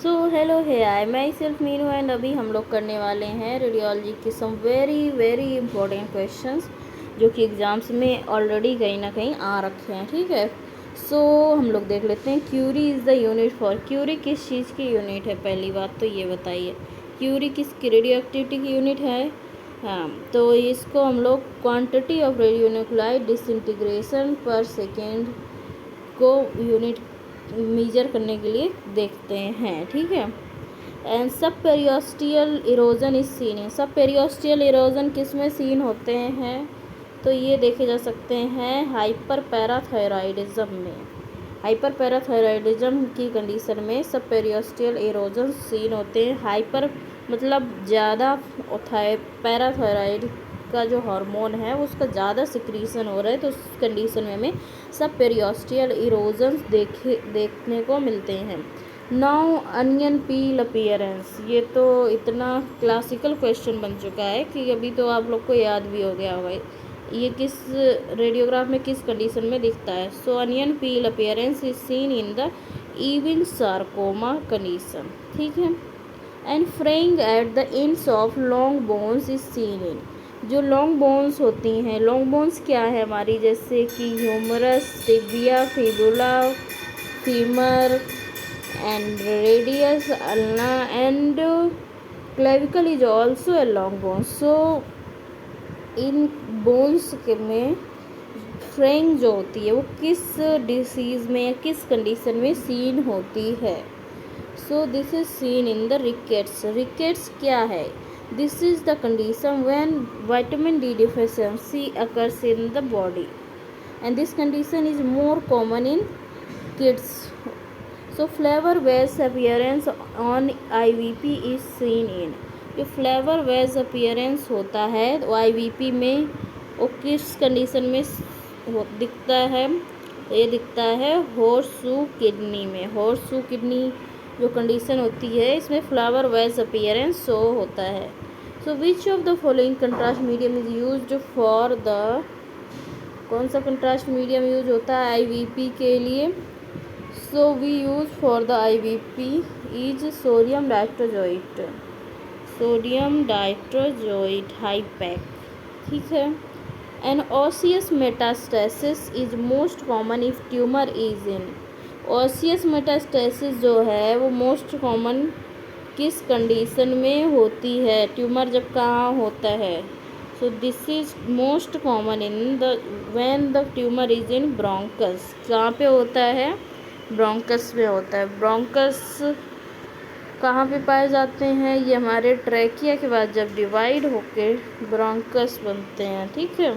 So hello hi I myself Meenu and अभी हम लोग करने वाले हैं रेडियोलॉजी के some very very important questions जो कि एग्ज़ाम्स में ऑलरेडी कहीं ना कहीं आ रखे हैं। ठीक है, सो हम लोग देख लेते हैं। Curie is the unit for, curie किस चीज़ की यूनिट है? पहली बात तो ये बताइए, क्यूरी किस रेडियो एक्टिविटी की यूनिट है? हाँ, तो इसको हम लोग quantity of radio nuclei disintegration पर सेकेंड को यूनिट मेजर करने के लिए देखते हैं। ठीक है, एंड सब पेरियोस्टियल इरोजन इज सीन है। सब पेरियोस्टियल इरोजन किस में सीन होते हैं? तो ये देखे जा सकते हैं हाइपर पैराथायराइडिज्म में। हाइपर पैराथायराइडिज्म की कंडीशन में सब पेरियोस्टियल इरोजन सीन होते हैं। हाइपर मतलब ज़्यादा, पैराथायराइड का जो हार्मोन है उसका ज़्यादा सिक्रीशन हो रहा है, तो उस कंडीशन में हमें सब पेरियोस्टियल इरोजन्स देखने को मिलते हैं। नाउ अनियन पील अपीयरेंस, ये तो इतना क्लासिकल क्वेश्चन बन चुका है कि अभी तो आप लोग को याद भी हो गया होगा ये किस रेडियोग्राफ में किस कंडीशन में दिखता है। So onion peel appearance is seen in the Ewing sarcoma condition. ठीक है, and fraying at the ends of long bones is seen in, जो लॉन्ग बोन्स होती हैं, लॉन्ग बोन्स क्या है हमारी, जैसे कि humerus, tibia, fibula, femur and radius ulna and clavicle is also a long bone. So in bones के में फ्रेइंग जो होती है वो किस डिसीज़ में या किस कंडीशन में सीन होती है? So this is seen in the rickets. Rickets क्या है? This is the condition when vitamin D deficiency occurs in the body and this condition is more common in kids. So flavor waves appearance on IVP is seen in, जो flavour veg appearance होता है वो IVP में वो किस condition में दिखता है? ये दिखता है हॉर्सशू किडनी में। हॉर्सशू किडनी जो कंडीशन होती है इसमें फ्लावर वेज अपीयरेंस शो होता है। So which of the following contrast medium is used for the, कौन सा कंट्रास्ट मीडियम यूज होता है IVP के लिए? So we use for the IVP is sodium diatrizoate, sodium diatrizoate hypaque. ठीक है, an osseous metastasis is most common if tumour is in, osseous metastasis जो है वो मोस्ट कॉमन किस कंडीशन में होती है? ट्यूमर जब कहाँ होता है? So this is most common in the when the tumour is in bronchus. कहाँ पे होता है? ब्रोंकस में होता है। ब्रोंकस कहाँ पे पाए जाते हैं? ये हमारे ट्रैकिया के बाद जब डिवाइड होके ब्रोंकस बनते हैं। ठीक है,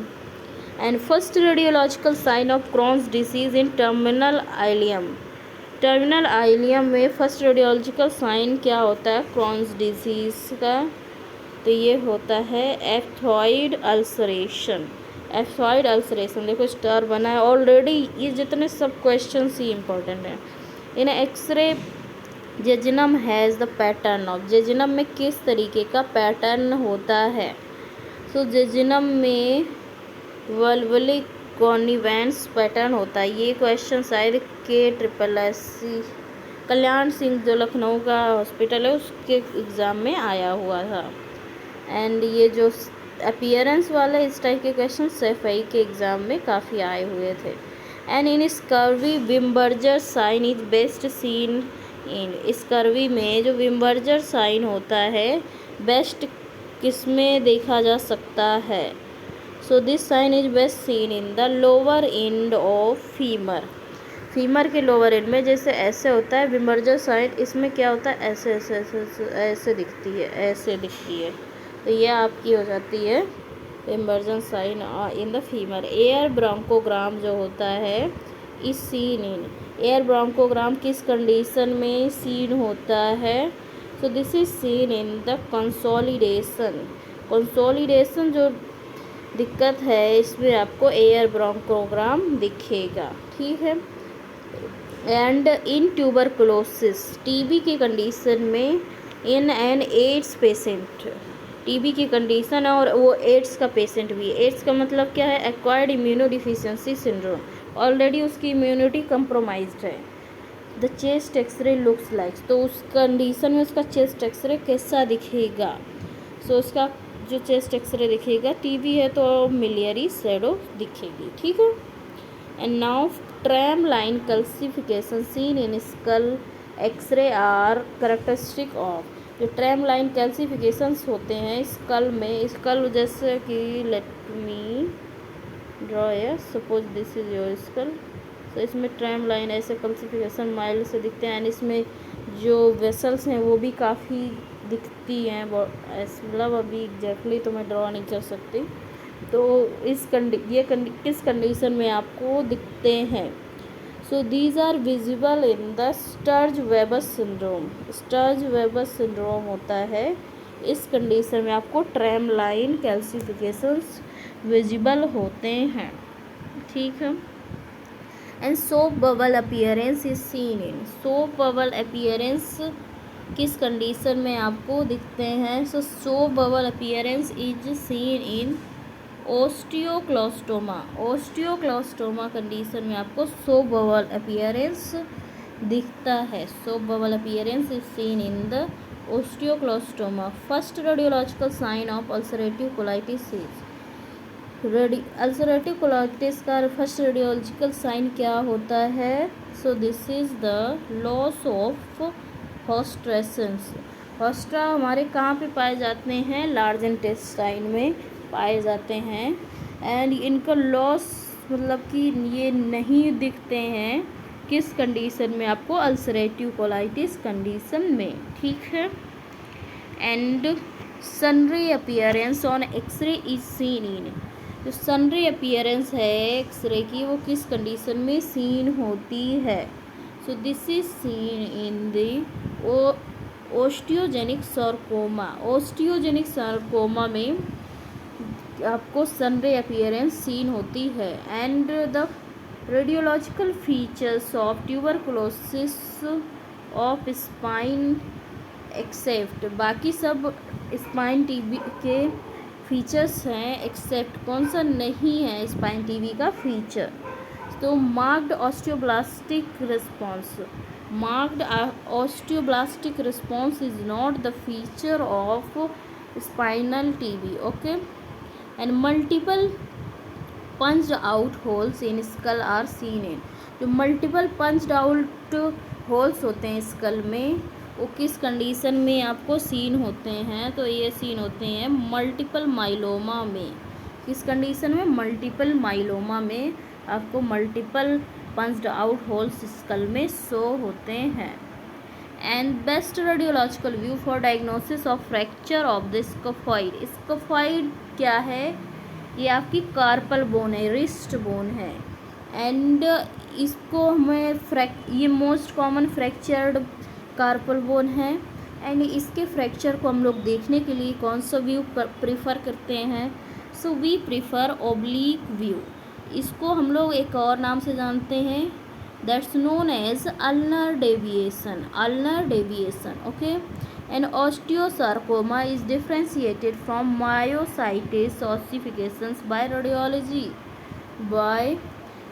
and first radiological sign of Crohn's disease in terminal ileum. Terminal ileum में फर्स्ट रेडियोलॉजिकल साइन क्या होता है क्रॉन्स डिजीज़ का? तो ये होता है एफ्थॉइड अल्सरेशन। एफ्थॉइड अल्सरेशन, देखो स्टार बना है ऑलरेडी। ये जितने सब क्वेश्चन ही इंपॉर्टेंट हैं। In x ray jejunum has the pattern of, jejunum में किस तरीके का पैटर्न होता है? सो जेजिनम में वल्वलिक कॉनिवेंस पैटर्न होता है। ये क्वेश्चन शायद KSSC कल्याण सिंह जो लखनऊ का हॉस्पिटल है उसके एग्ज़ाम में आया हुआ था। एंड ये जो अपीयरेंस वाला इस टाइप के क्वेश्चन SFI के एग्ज़ाम में काफ़ी आए हुए थे। And in scurvy Wimberger sign is best seen in, scurvy में जो विम्बर्जर साइन होता है बेस्ट किस में देखा जा सकता है? So this sign is best seen in the lower end of femur. Femur के लोअर एंड में जैसे ऐसे होता है विम्बर्जर साइन, इसमें क्या होता है ऐसे ऐसे ऐसे ऐसे, ऐसे दिखती है, ऐसे दिखती है। तो ये आपकी हो जाती है Wimberger sign in the femur. Air bronchogram जो होता है is seen in, air bronchogram किस कंडीशन में सीन होता है? So this is seen in the consolidation. Consolidation जो दिक्कत है इसमें आपको एयर ब्रोंकोग्राम दिखेगा। ठीक है, एंड इन ट्यूबरकुलोसिस, TB की कंडीशन में in an ads patient, TB की कंडीशन है और वो एड्स का पेशेंट भी है। एड्स का मतलब क्या है? Acquired immunodeficiency syndrome, already उसकी इम्यूनिटी कंप्रोमाइज्ड है। The chest X-ray looks like, तो उस कंडीशन में उसका चेस्ट एक्सरे कैसा दिखेगा। सो उसका जो चेस्ट एक्सरे दिखेगा, टीबी है तो मिलियरी शैडो दिखेगी, ठीक है। And now tram line calcification seen in skull x-ray are characteristic of, जो ट्रैम लाइन कैल्सिफिकेशंस होते हैं स्कल में, स्कल जैसे कि लेट मी ड्रॉ है, suppose this is your skull, तो इसमें ट्रैम लाइन ऐसे कैल्सिफिकेशन माइल्ड से दिखते हैं, एंड इसमें जो वेसल्स हैं वो भी काफ़ी दिखती हैं, मतलब अभी एग्जैक्टली तो मैं ड्रॉ नहीं कर सकती। तो इस किस कंडीशन में आपको दिखते हैं। So these are visible in the Sturge Weber syndrome, Sturge Weber syndrome होता है, इस कंडीशन में आपको ट्रैम लाइन कैल्सिफिकेशंस विजिबल होते हैं, ठीक है। And soap bubble appearance is seen in, soap bubble appearance किस कंडीशन में आपको दिखते हैं। So soap bubble appearance is seen in osteoclastoma, osteoclastoma condition में आपको सोप बबल अपीयरेंस दिखता है। Soap bubble appearance is seen in the osteoclastoma. First radiological sign of ulcerative colitis is, ulcerative colitis का first radiological sign क्या होता है। So this is the loss of haustrations. Haustra हमारे कहाँ पे पाए जाते हैं, लार्ज इंटेस्टाइन में पाए जाते हैं, एंड इनका लॉस मतलब कि ये नहीं दिखते हैं किस कंडीशन में, आपको अल्सरेटिव कोलाइटिस कंडीशन में, ठीक है। And sunray appearance on x ray is seen in, जो सनरे अपीयरेंस है एक्सरे की वो किस कंडीशन में सीन होती है। So this is seen in the osteogenic sarcoma, osteogenic sarcoma में आपको सनरे अपीयरेंस सीन होती है। And the radiological features of tuberculosis of spine except, बाकी सब स्पाइन टीबी के फीचर्स हैं, एक्सेप्ट कौन सा नहीं है स्पाइन टीबी का फीचर। तो marked osteoblastic response, marked osteoblastic response is not the feature of spinal TB, okay. And multiple punched out holes in skull are seen in, जो multiple punched out holes होते हैं skull में वो किस condition में आपको scene होते हैं। तो ये सीन होते हैं मल्टीपल माइलोमा में, किस कंडीशन में, मल्टीपल माइलोमा में आपको multiple punched out holes skull में शो होते हैं। And best radiological view for diagnosis of fracture of the scaphoid, scaphoid क्या है, ये आपकी कार्पल बोन है, रिस्ट बोन है, एंड इसको हमें ये most common fractured carpal bone है, एंड इसके फ्रैक्चर को हम लोग देखने के लिए कौन सा व्यू प्रीफर करते हैं। So we prefer oblique view, इसको हम लोग एक और नाम से जानते हैं, that's known as ulnar deviation, ulnar deviation, okay. And osteosarcoma is differentiated from myositis ossifications by radiology, by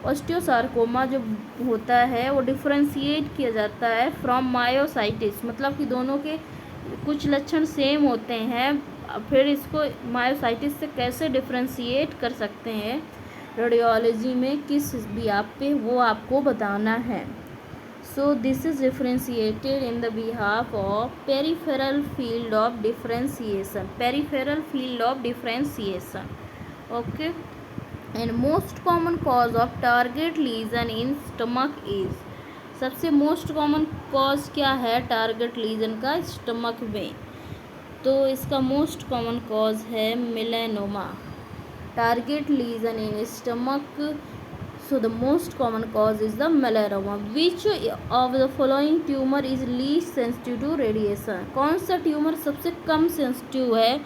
osteosarcoma जो होता है वो डिफ्रेंशिएट किया जाता है फ्रॉम मायोसाइटिस, मतलब कि दोनों के कुछ लक्षण सेम होते हैं, फिर इसको मायोसाइटिस से कैसे डिफ्रेंशिएट कर सकते हैं रेडियोलॉजी में किस बिहाफ पे, वो आपको बताना है। So this is differentiated in the behalf of peripheral field of differentiation, peripheral field of differentiation, okay. And most common cause of target lesion in stomach is, सबसे मोस्ट कॉमन कॉज क्या है target lesion का stomach में, तो इसका most common cause है melanoma, target lesion in stomach. So the most common cause is the melanoma. Which of the following tumour is least sensitive to radiation, कौन सा tumour सबसे कम सेंसिटिव है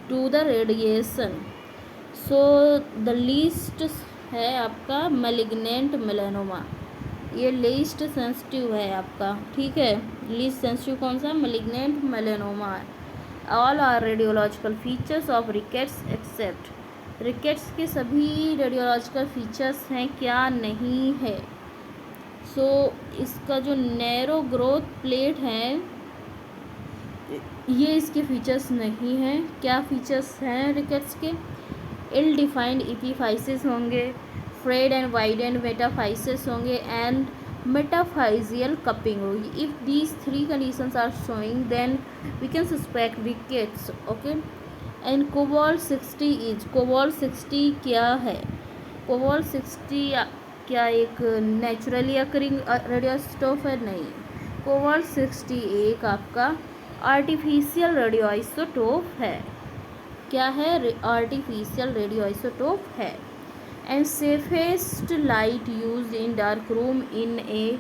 to the radiation. So the least है आपका malignant melanoma, ये least sensitive है आपका, ठीक है। लीस्ट सेंसिटिव कौन सा, malignant melanoma. All are radiological features of rickets except, rickets के सभी रेडियोलॉजिकल फीचर्स हैं क्या, नहीं है। सो इसका जो नैरो ग्रोथ प्लेट है ये इसके फीचर्स नहीं हैं। क्या फीचर्स हैं रिकेट्स के? इल डिफाइंड इपीफाइसिस होंगे, फ्रेड एंड वाइडेंड मेटाफाइसिस होंगे एंड मेटाफाइजियल कपिंग होगी। If these three conditions are showing then we can suspect rickets. Okay, and cobalt 60 is, cobalt 60 क्या है? कोबाल्ट 60 क्या एक नेचुरली अकरिंग रेडियोइसोटोप है? नहीं, कोबाल्ट 60 एक आपका आर्टिफिशियल रेडियोइसोटोप है। क्या है? आर्टिफिशियल रेडियोइसोटोप है। And safest light use in dark room in a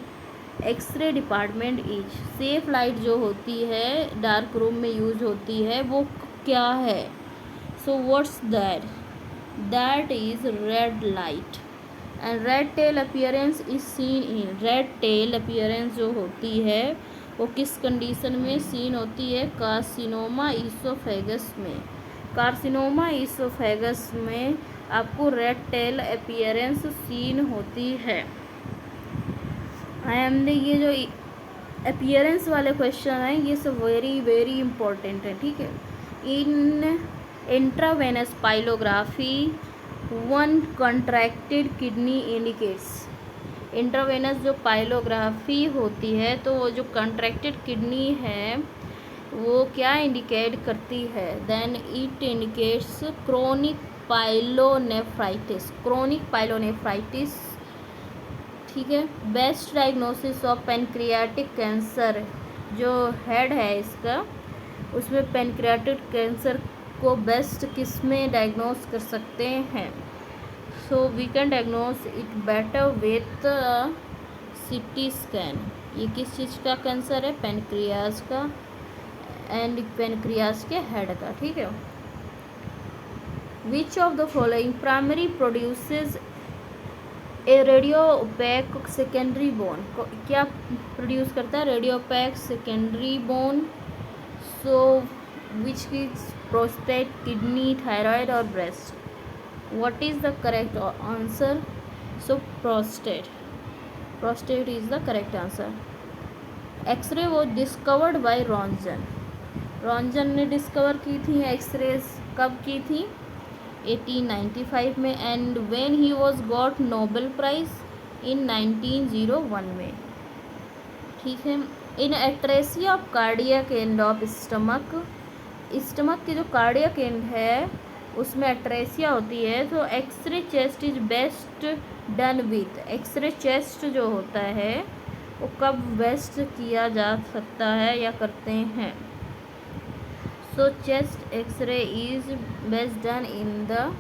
x-ray department is, safe light जो होती है डार्क रूम में यूज होती है वो क्या है? So what's that? That is red light. And red tell appearance is seen in, red tell appearance जो होती है वो किस कंडीशन में सीन होती है? कार्सिनोमा ईसोफेगस में। कार्सिनोमा ईसोफेगस में आपको रेड टेल अपीयरेंस सीन होती है। एंड ये जो अपीयरेंस वाले क्वेश्चन हैं ये सब वेरी वेरी इंपॉर्टेंट है, ठीक है। In intravenous pyelography one contracted kidney indicates, intravenous जो पाइलोग्राफी होती है तो वो जो कॉन्ट्रैक्टेड किडनी है वो क्या इंडिकेट करती है? Then it indicates chronic pyelonephritis, chronic pyelonephritis, ठीक है। Best diagnosis of pancreatic cancer जो हेड है इसका, उसमें पेनक्रियाटिक कैंसर को बेस्ट किस में डायग्नोस कर सकते हैं? So we can diagnose it better with CT scan. ये किस चीज़ का कैंसर है? पेनक्रियाज का, एंड पेनक्रियाज के हेड का, ठीक है। Which of the following primary produces a radio opaque secondary bone, क्या प्रोड्यूस करता है? Radio opaque secondary bone. So which is prostate, kidney, thyroid और breast? What is the correct answer? So prostate, prostate is the correct answer. X ray वो discovered by Roentgen, Roentgen ने discover की थी X-rays, कब की थी? 1895 में। And when he was got Nobel prize in 1901 में, ठीक है। In atresia of cardiac end of stomach, stomach की जो कार्डियक एंड है उसमें एट्रेसिया होती है तो x-ray chest is best done with, x-ray chest जो होता है वो कब बेस्ट किया जा सकता है या करते हैं? So chest x ray is best done in the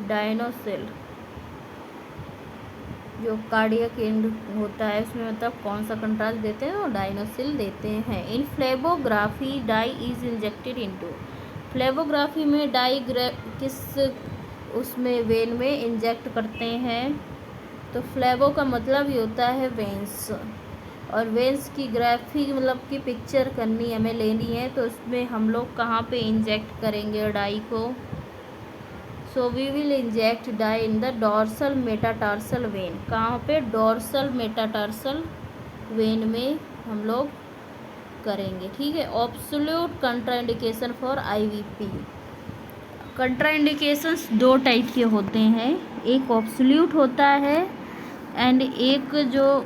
dynocele, जो कार्डियक एंड होता है उसमें मतलब कौन सा कंट्रास्ट देते हैं? वो डायनोसिल देते हैं। इन फ्लेबोग्राफी डाई इज इंजेक्टेड इनटू, फ्लेबोग्राफी में डाई किस उसमें वेन में इंजेक्ट करते हैं? तो फ्लेबो का मतलब ही होता है वेंस, और वेंस की ग्राफी मतलब की पिक्चर करनी हमें लेनी है तो उसमें हम लोग कहाँ पे इंजेक्ट करेंगे डाई को? So we will inject dye in the dorsal metatarsal vein, कहाँ पे? डॉर्सल मेटाटार्सल वेन में हम लोग करेंगे, ठीक है। ऑब्सोल्यूट कंट्राइंडिकेशन फॉर आईवीपी, कंट्राइंडिकेशंस दो टाइप के होते हैं, एक ऑब्सोल्यूट होता है एंड एक जो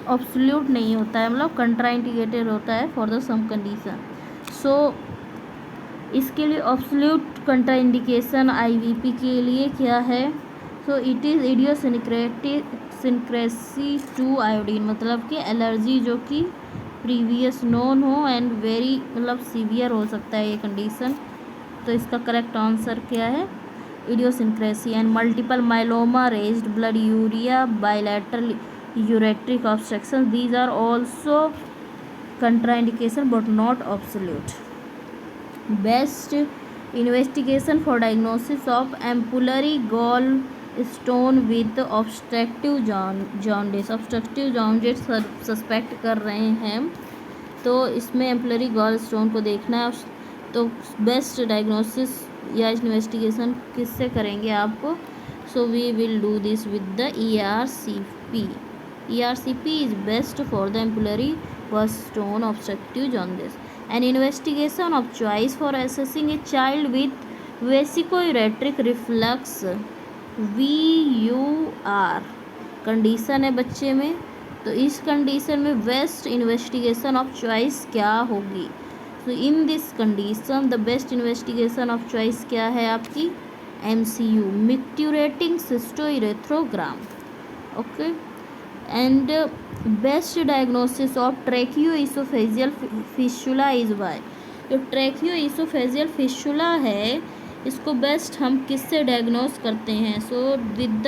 ऑब्सोल्यूट नहीं होता है, मतलब कंट्राइंडिकेटेड होता है for the some condition. So इसके लिए ऑब्सोल्यूट कंट्राइंडिकेशन आईवीपी के लिए क्या है? So it is idiosyncrasy to iodine, मतलब कि एलर्जी जो कि प्रीवियस नोन हो एंड वेरी मतलब सीवियर हो सकता है ये कंडीशन। तो इसका करेक्ट आंसर क्या है? Idiosyncrasy. And multiple myeloma, raised blood urea, bilateral ureteric obstruction, these are also contraindication but not absolute. Best investigation for diagnosis of ampullary gall stone with obstructive jaundice, obstructive jaundice suspect कर रहे हैं तो इसमें ampullary gall stone को देखना है। तो best diagnosis या इन्वेस्टिगेशन किससे करेंगे आप? So we will do this with the ERC ERCP. ERCP is best for the ampullary stone obstructive jaundice. An investigation of choice for assessing a child with vesico-ureteric reflux VUR condition है बच्चे में, तो इस condition में best investigation of choice क्या होगी? तो in this condition the best investigation of choice क्या है आपकी? MCU micturating cystourethrogram. Okay. And best diagnosis of tracheoesophageal fistula is by. जो ट्रैकियोइसोफेजियल फिस्टुला है इसको बेस्ट हम किससे डायग्नोस करते हैं? सो विद द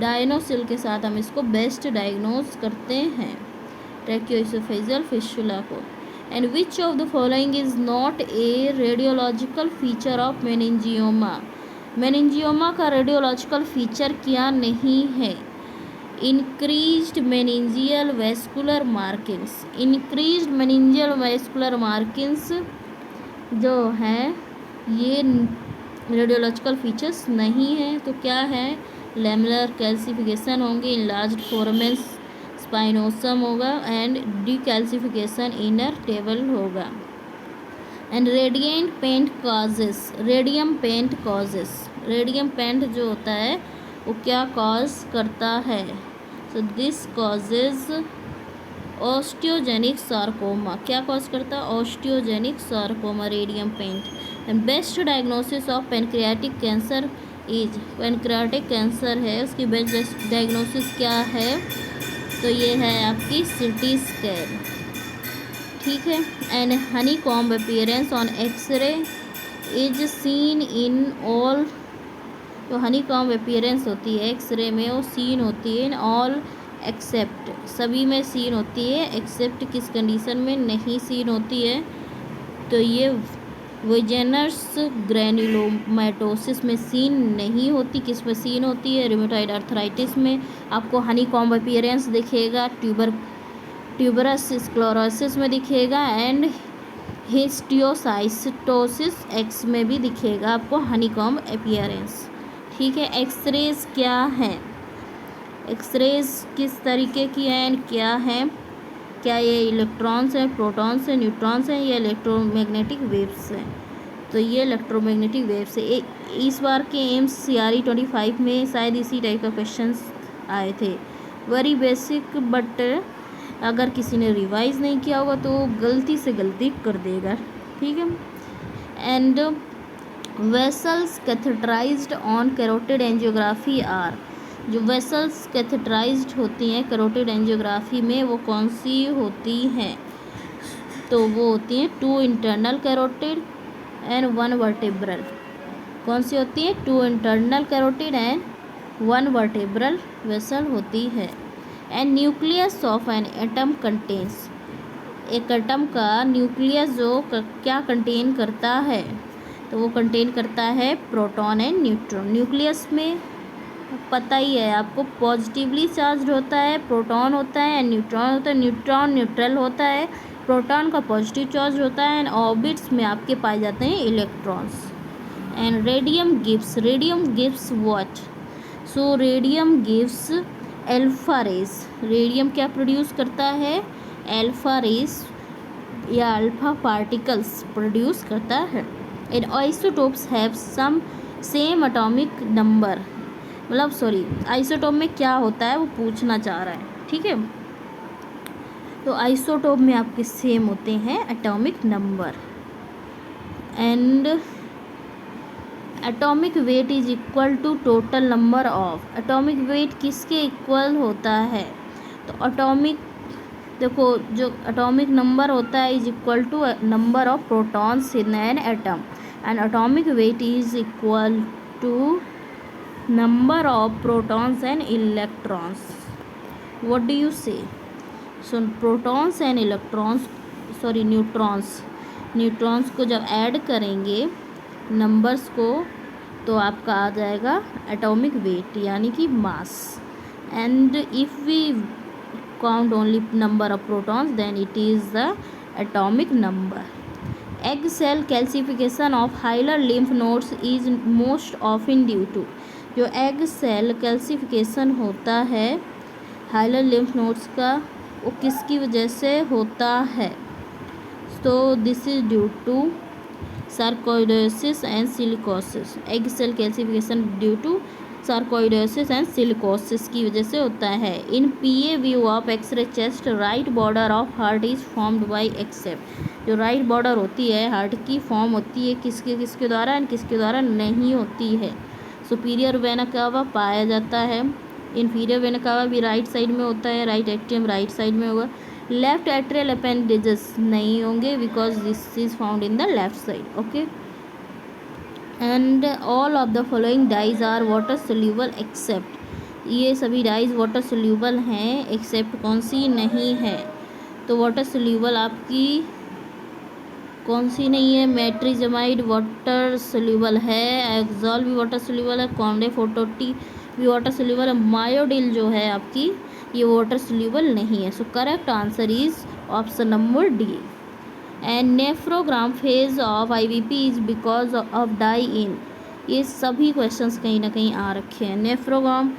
डायनोसिल के साथ हम इसको बेस्ट डायग्नोस करते हैं ट्रैकियोइसोफेजियल फिस्टुला को. And which of the following is not a radiological feature of meningioma. Meningioma का रेडियोलॉजिकल फीचर क्या नहीं है? Increased meningeal vascular markings. Increased meningeal vascular markings जो हैं ये रेडियोलॉजिकल फीचर्स नहीं है. तो क्या है? लेमुलर कैल्सिफिकेशन होंगे, इनलार्ज्ड फोरामेन स्पाइनोसम होगा एंड डीकैल्सिफिकेशन इनर टेबल होगा. And radiant paint causes. Radium paint causes. Radium paint जो होता है वो क्या कॉज करता है? So this causes osteogenic sarcoma. क्या कॉज करता है? Osteogenic sarcoma, radium paint. And best diagnosis of pancreatic cancer is. Pancreatic cancer है उसकी बेस्ट डायग्नोसिस क्या है? तो ये है आपकी CT स्कैन. ठीक है. And honey comb appearance on x ray is seen in all. तो हनी कॉम्ब अपीयरेंस होती है एक्सरे में, वो सीन होती है इन ऑल एक्सेप्ट. सभी में सीन होती है एक्सेप्ट किस कंडीशन में नहीं सीन होती है? तो ये विजेनस ग्रैन्युलोमैटोसिस में सीन नहीं होती. किस में सीन होती है? रूमेटॉइड आर्थराइटिस में आपको हनी कॉम्ब अपीयरेंस दिखेगा. ट्यूबरस स्क्लेरोसिस में दिखेगा एंड हिस्टियोसाइटोसिस एक्स में भी दिखेगा आपको हनी कॉम्ब अपीयरेंस. ठीक है. एक्सरेज क्या है? एक्सरेज किस तरीके की हैं एंड क्या हैं? क्या ये इलेक्ट्रॉन्स हैं, प्रोटॉन्स हैं, न्यूट्रॉन्स हैं या इलेक्ट्रोमैग्नेटिक वेव्स हैं? तो ये इलेक्ट्रोमैग्नेटिक वेव्स है. इस बार के एम्स CRE 25 में शायद इसी टाइप का क्वेश्चंस आए थे. वेरी बेसिक, बट अगर किसी ने रिवाइज नहीं किया होगा तो गलती से गलती कर देगा. ठीक है. And vessels catheterized on carotid angiography are. जो वेसल्स कैथेटराइज्ड होती हैं कैरोटिड एंजियोग्राफी में वो कौन सी होती हैं? तो वो होती हैं 2 इंटरनल कैरोटिड एंड 1 वर्टेब्रल. कौन सी होती है? 2 internal carotid and 1 vertebral vessel होती है. And nucleus of an atom contains. एक एटम का न्यूक्लियस जो क्या कंटेन करता है? तो वो कंटेन करता है प्रोटॉन एंड न्यूट्रॉन. न्यूक्लियस में पता ही है आपको पॉजिटिवली चार्ज होता है, प्रोटॉन होता है एंड न्यूट्रॉन होता है. न्यूट्रॉन न्यूट्रल होता है, प्रोटॉन का पॉजिटिव चार्ज होता है एंड ऑर्बिट्स में आपके पाए जाते हैं electrons. And radium gives what? So radium gives alpha rays. Radium क्या प्रोड्यूस करता है? अल्फा रेज या अल्फा पार्टिकल्स प्रोड्यूस करता है. And isotopes have some same atomic number. मतलब सॉरी, आइसोटोप में क्या होता है वो पूछना चाह रहा है. ठीक है. तो आइसोटोप में आपके सेम होते हैं atomic number. And atomic weight is equal to total number of. Atomic weight किसके इक्वल होता है? तो एटॉमिक देखो जो एटॉमिक नंबर होता है is equal to number of protons in an atom and atomic weight is equal to number of protons and electrons. What do you say? So protons and electrons, sorry neutrons को जब add करेंगे numbers को तो आपका आ जाएगा atomic weight यानी कि mass. And if we count only number of protons then it is the atomic number. Egg shell calcification of hilar lymph nodes is most often due to. जो egg shell calcification होता है hilar lymph nodes का, वो किसकी वजह से होता है? तो this is due to sarcoidosis and silicosis. Egg shell calcification due to sarcoidosis and silicosis की वजह से होता है। In PA view of X ray chest right border of heart is formed by except. जो राइट बॉर्डर होती है heart की, form होती है किसके किसके द्वारा एंड किसके द्वारा नहीं होती है? सुपीरियर वेना कावा पाया जाता है। इन्फीरियर वेना कावा भी राइट साइड में होता है, राइट एट्रियम राइट साइड में होगा। लेफ्ट एट्रियल अपेंडेजेस नहीं होंगे because this is found in the left side. Okay, and all of the following dyes are water soluble except. ये सभी डाइज वाटर सोल्यूबल हैं एक्सेप्ट कौन सी नहीं है? तो वाटर सोल्यूबल आपकी कौन सी नहीं है? मेट्रिजमाइड वाटर सोल्यूबल है, एक्सॉल भी वाटर सोल्यूबल है, कॉन्डे फोर्टी भी वाटर सोल्यूबल है, मायोडिल जो है आपकी ये वाटर सोल्यूबल नहीं है। So correct answer is option number D. And nephrogram phase of IVP is because of dye in. ये सभी क्वेश्चंस कहीं ना कहीं आ रखे हैं। नेफ्रोग्राम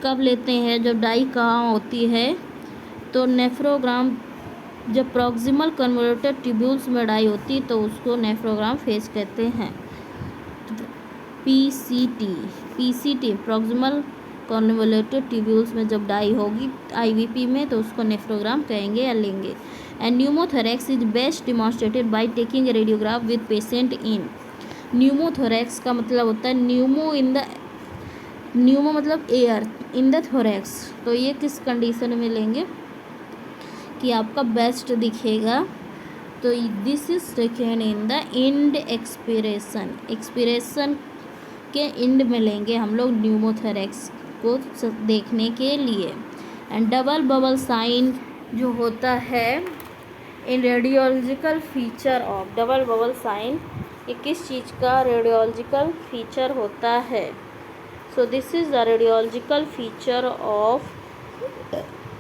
कब लेते हैं? जब डाई कहाँ होती है? तो नेफ्रोग्राम जब प्रॉक्सिमल कन्वोल्यूटेड ट्यूब्यूल्स में डाई होती तो उसको नेफ्रोग्राम फेज कहते हैं। पीसीटी प्रॉक्सिमल कन्वोल्यूटेड ट्यूब्यूल्स में जब डाई होगी आईवीपी में तो उसको नेफ्रोग्राम कहेंगे या लेंगे। And pneumothorax is best demonstrated by taking radiograph with patient in. Pneumothorax का मतलब होता है न्यूमो मतलब एयर इन द थोरैक्स। तो ये किस कंडीशन में लेंगे कि आपका बेस्ट दिखेगा? तो this is taken in the end expiration के इंड में लेंगे हम लोग न्यूमोथोरैक्स को देखने के लिए। एंड डबल बबल साइन जो होता है in radiological feature of, double bubble sign ये किस चीज़ का रेडियोलॉजिकल फीचर होता है? So this is the radiological feature of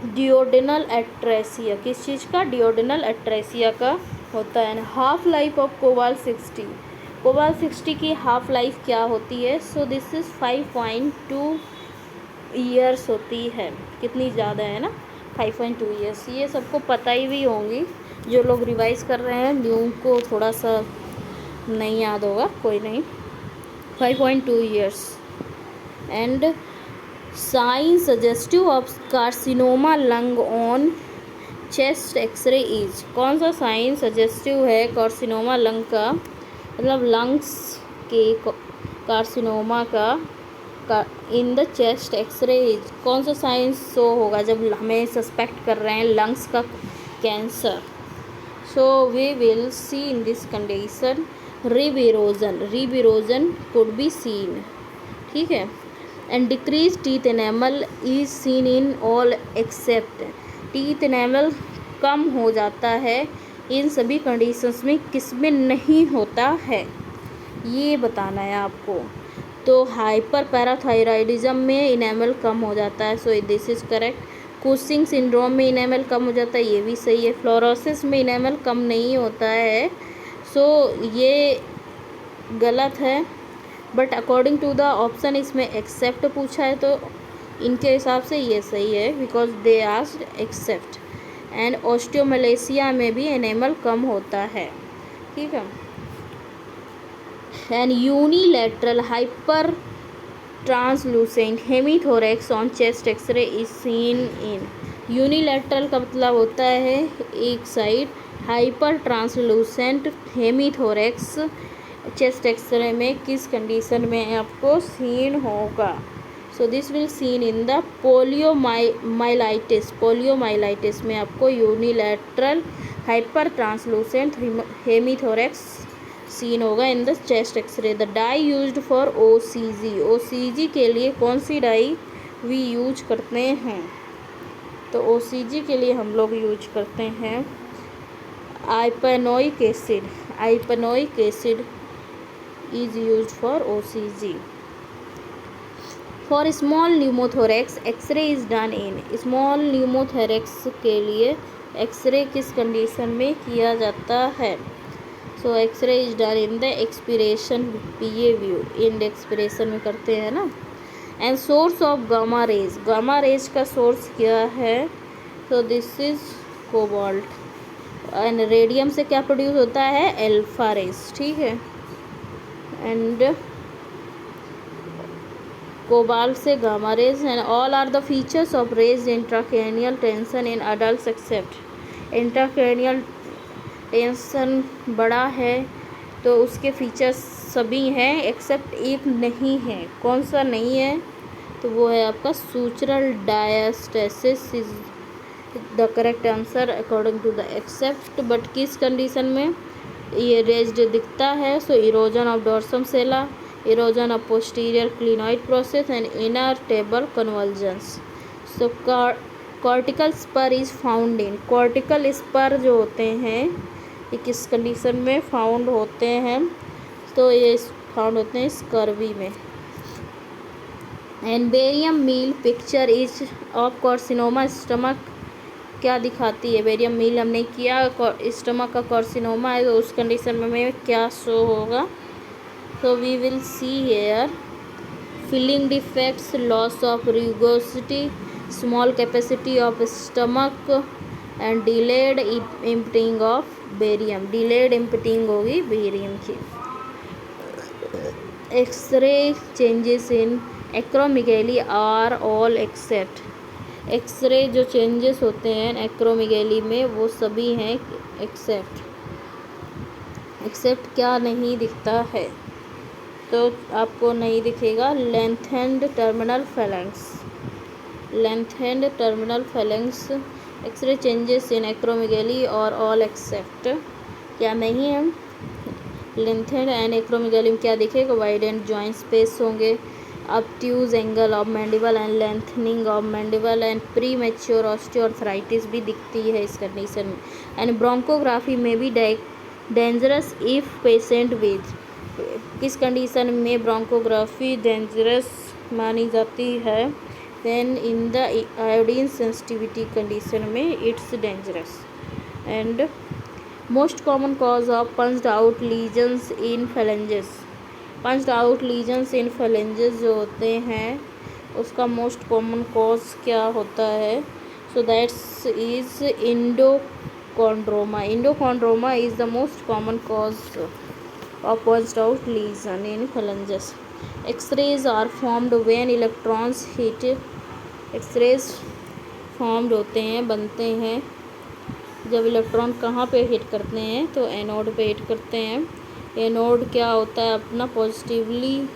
duodenal atresia. किस चीज़ का? डिओडेनल एट्रेसिया का होता है। Half life of cobalt 60, cobalt 60 की हाफ लाइफ क्या होती है? सो दिस इज़ 5.2 ईयर्स होती है। कितनी ज़्यादा है ना, 5.2 ईयर्स। ये सबको पता ही भी होंगी, जो लोग रिवाइज कर रहे हैं न्यू को थोड़ा सा नहीं याद होगा, कोई नहीं। 5.2 years. And sign suggestive of carcinoma lung on chest x ray is. कौन सा साइन सजेस्टिव है कार्सिनोमा लंग का, मतलब लंग्स के कार्सिनोमा का in the chest x ray is? कौन सा साइन शो होगा जब हमें सस्पेक्ट कर रहे हैं लंग्स का cancer? So we will see in this condition rib erosion could be seen, ठीक है। And decrease teeth enamel is seen in all except. Teeth enamel कम हो जाता है इन सभी कंडीशंस में, किस में नहीं होता है ये बताना है आपको। तो हाइपर पैराथायराइडिज्म में इनेमल कम हो जाता है, so this is correct. Cushing syndrome में इनेमल कम हो जाता है, ये भी सही है। फ्लोरोसिस में इनेमल कम नहीं होता है, सो ये गलत है। But according to the option इसमें एक्सेप्ट पूछा है तो इनके हिसाब से ये सही है, because they asked except. And osteomalacia में भी इनेमल कम होता है, ठीक है। And unilateral hyper translucent hemithorax on chest x ray is seen in. Unilateral का मतलब होता है एक side, hyper translucent hemithorax chest x ray में किस कंडीशन में आपको सीन होगा? So this will seen in the poliomyelitis में आपको unilateral hyper translucent hemithorax seen होगा in the chest X ray. The dye used for OCG के लिए कौन सी डाई वी यूज करते हैं? तो ओसीजी के लिए हम लोग यूज करते हैं आइपेनोइक acid is used for OCG. For small pneumothorax X-ray is done in। small pneumothorax के लिए एक्सरे किस कंडीशन में किया जाता है? So X ray is done in the expiration PA view, end expiration में करते हैं ना, and source of gamma rays, gamma rays का सोर्स क्या है? तो this is cobalt. And radium से क्या प्रोड्यूस होता है? अल्फा रेज, ठीक है। एंड कोबाल्ट से gamma rays. And all are the features of raised intracranial tension in adult except, intracranial tension बड़ा है तो उसके फीचर्स सभी हैं एक्सेप्ट एक नहीं है। कौन सा नहीं है? तो वो है आपका sutural diastasis is the correct answer according to the except. But किस कंडीशन में ये रेज्ड दिखता है? So erosion of dorsum sellae, erosion of posterior clinoid process and inner table convergence. So cortical spur is found in, cortical spur जो होते हैं ये किस कंडीशन में फाउंड होते हैं? तो ये फाउंड होते हैं स्कर्वी में। And barium meal picture is of carcinoma stomach क्या दिखाती है? बेरियम मील हमने किया, स्टमक का कार्सिनोमा है तो उस कंडीशन में क्या शो होगा? तो we will see here filling defects, loss of rugosity, small capacity of stomach and delayed emptying of barium, delayed emptying होगी बेरियम की। X ray changes in acromegaly are all except, X ray जो changes होते हैं acromegaly में वो सभी हैं accept, accept क्या नहीं दिखता है? तो आपको नहीं दिखेगा lengthened terminal phalanx, lengthened terminal phalanx. X ray changes in acromegaly और ऑल एक्सेप्ट क्या नहीं है? लेंथेंड एंड एक्रोमेगाली में क्या दिखेगा? वाइड एंड जॉइंट स्पेस होंगे, obtuse angle of mandible and lengthening of mandible and premature osteoarthritis भी दिखती है इस कंडीशन में। एंड ब्रोंकोग्राफी में भी डेंजरस इफ पेशेंट विद, किस कंडीशन में ब्रोंकोग्राफी डेंजरस मानी जाती है? Then in the iodine sensitivity condition में it's dangerous. And most common cause of punched out lesions in phalanges, punched out lesions in phalanges जो होते हैं उसका मोस्ट कॉमन कॉज क्या होता है? So that's is enchondroma, enchondroma is the most common cause of punched out lesion in phalanges. X rays are formed when electrons hit, X rays formed होते हैं बनते हैं जब इलेक्ट्रॉन कहाँ पे हिट करते हैं? तो एनोड पे हिट करते हैं। एनोड क्या होता है अपना? पॉजिटिवली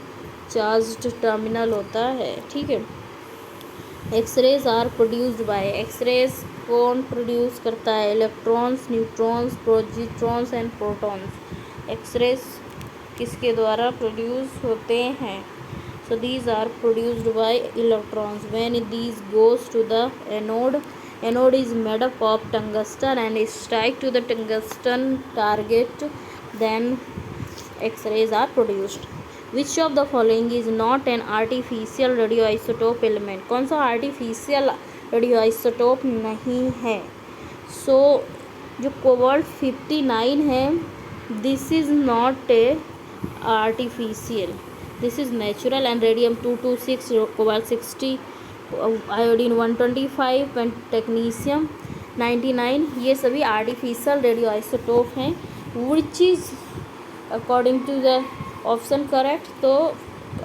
चार्ज्ड टर्मिनल होता है, ठीक है। X-rays are produced by, x-rays कौन प्रोड्यूस करता है? Electrons, neutrons, positrons and protons. X-rays किसके द्वारा प्रोड्यूस होते हैं? So these are produced by electrons. When these goes to the anode, anode is made up of tungsten and strike to the tungsten target, then X-rays are produced. Which of the following is not an artificial radioisotope element? कौन सा artificial radioisotope नहीं है? So जो cobalt 59 है this is not a artificial, this is natural. and radium 226, cobalt 60, iodine 125 and technetium 99 ये सभी artificial radioisotope हैं। Which is according to the option correct? तो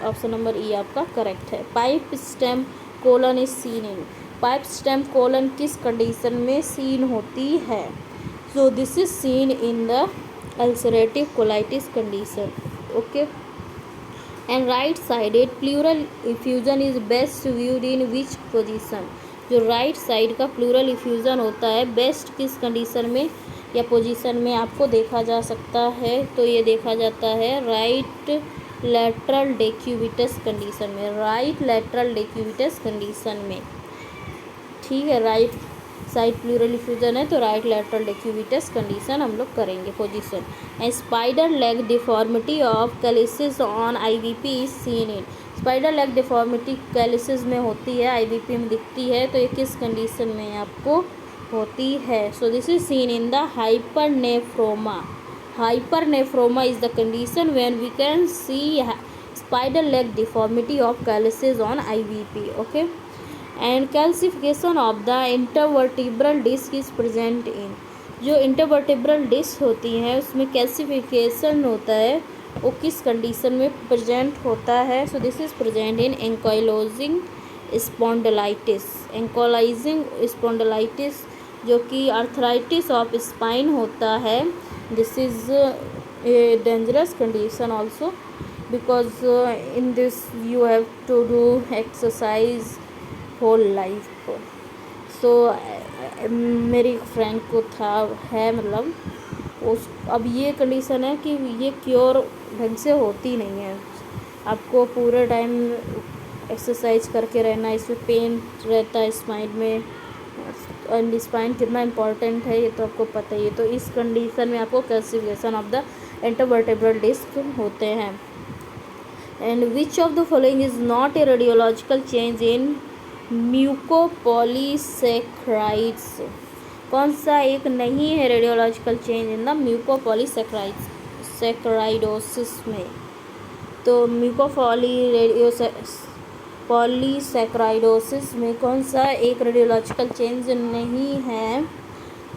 ऑप्शन नंबर ई आपका करेक्ट है। Pipe stem colon is seen in, pipe stem colon किस condition में seen होती है? So this is seen in the ulcerative colitis condition, okay. And right sided pleural effusion is best viewed in which position? जो right side का pleural effusion होता है best किस condition में या पोजीशन में आपको देखा जा सकता है? तो ये देखा जाता है राइट लैटरल डेक्यूबिटस कंडीशन में, राइट लैटरल डेक्यूबिटस कंडीशन में, ठीक है। राइट साइड प्लूरल इफ्यूजन है तो राइट लैटरल डेक्यूबिटस कंडीशन हम लोग करेंगे position. And spider leg deformity of calyces on IVP is seen in, spider leg deformity calyces में होती है, आईवीपी में दिखती है, तो ये किस कंडीशन में आपको होती है? So this is seen in the hypernephroma, hypernephroma is the condition when we can see spider leg deformity of calyces on IVP. Okay, and calcification of the intervertebral disc is present in, जो intervertebral disc होती है उसमें calcification होता है, वो किस condition में present होता है? So this is present in ankylosing spondylitis. Ankylosing spondylitis जो कि आर्थराइटिस ऑफ स्पाइन होता है, this is a dangerous condition also, because in this you have to do exercise whole life. So मेरी friend को था है मतलब उस, अब ये कंडीशन है कि ये क्योर ढंग से होती नहीं है, आपको पूरे टाइम एक्सरसाइज करके रहना, इसमें पेन रहता है स्पाइन में, एंड स्पाइन कितना इम्पोर्टेंट है ये तो आपको पता ही है। तो इस कंडीशन में आपको calcification of the intervertebral disc होते हैं। And which of the following is not a radiological change in mucopolysaccharides? कौन सा एक नहीं है radiological change in the mucopolysaccharidosis में? तो म्यूकोपॉलीसेक्राइडोसिस में कौन सा एक रेडियोलॉजिकल चेंज नहीं है?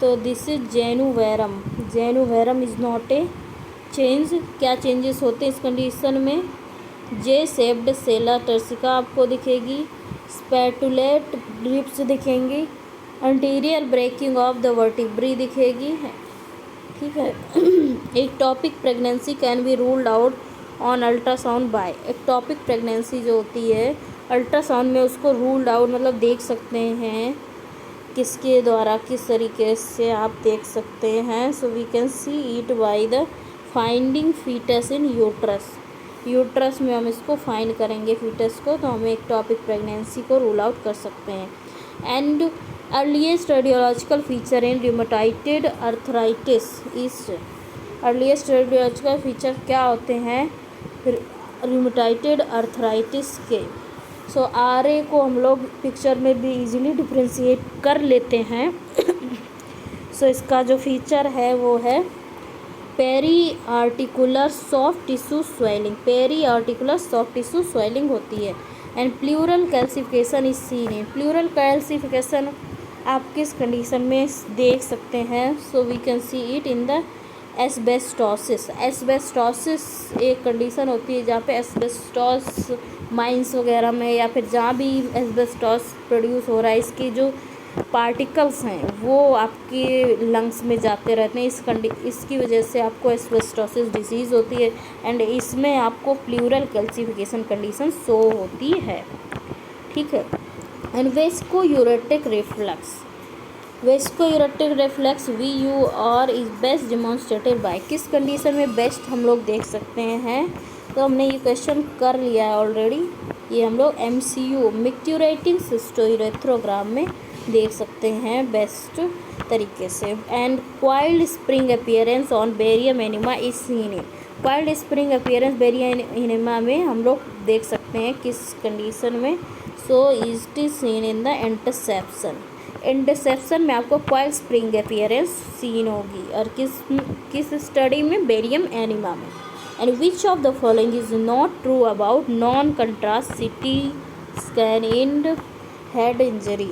तो this is genu varum. Genu varum is not a change. क्या चेंजेस होते हैं इस कंडीशन में? जे शेप्ड सेला टर्सिका आपको दिखेगी, स्पैटुलेट ड्रिप्स दिखेंगी, anterior breaking of the vertebrae दिखेगी, ठीक है। Ectopic pregnancy can be ruled out on ultrasound by. Ectopic pregnancy जो होती है अल्ट्रासाउंड में उसको रूल्ड आउट मतलब देख सकते हैं, किसके द्वारा, किस तरीके से आप देख सकते हैं? So we can see it by the finding foetus in uterus. Uterus में हम इसको फाइंड करेंगे फीटस को, तो हम एक्टोपिक प्रेगनेंसी को रूल आउट कर सकते हैं। And earliest radiological feature in rheumatoid arthritis is, earliest radiological feature क्या होते हैं रूमेटॉइड अर्थराइटिस के? सो RA को हम लोग पिक्चर में भी इजीली डिफ्रेंशिएट कर लेते हैं। सो इसका जो फीचर है वो है periarticular soft tissue swelling. Periarticular soft tissue swelling होती है। And pleural calcification is seen in, pleural calcification आप किस कंडीशन में देख सकते हैं? So we can see it in the asbestosis. Asbestosis एक कंडीशन होती है जहाँ पे एस्बेस्टोस माइंस वगैरह में या फिर जहाँ भी एस्बेस्टोस प्रोड्यूस हो रहा है, इसकी जो पार्टिकल्स हैं वो आपके लंग्स में जाते रहते हैं। इसकी वजह से आपको एस्बेस्टोसिस डिजीज़ होती है एंड इसमें आपको प्लूरल कैल्सिफिकेशन कंडीशन शो होती है, ठीक है। And vesicoureteric reflux, vesicoureteric reflux VUR is best demonstrated by, किस कंडीशन में बेस्ट हम लोग देख सकते हैं? तो हमने ये क्वेश्चन कर लिया है ऑलरेडी, ये हम लोग MCU मिक्ट्यूरेटिंग सिस्टोयूरेथ्रोग्राम में देख सकते हैं बेस्ट तरीके से। And coiled spring appearance on barium enema is seen in, coiled spring appearance barium enema में हम लोग देख सकते हैं किस कंडीशन में? So is it seen in the intussusception. Intussusception में आपको क्वाइल्ड स्प्रिंग अपीयरेंस सीन होगी, और किस स्टडी में? बेरियम एनिमा में। And which of the following is not true about non contrast CT scan in head injury?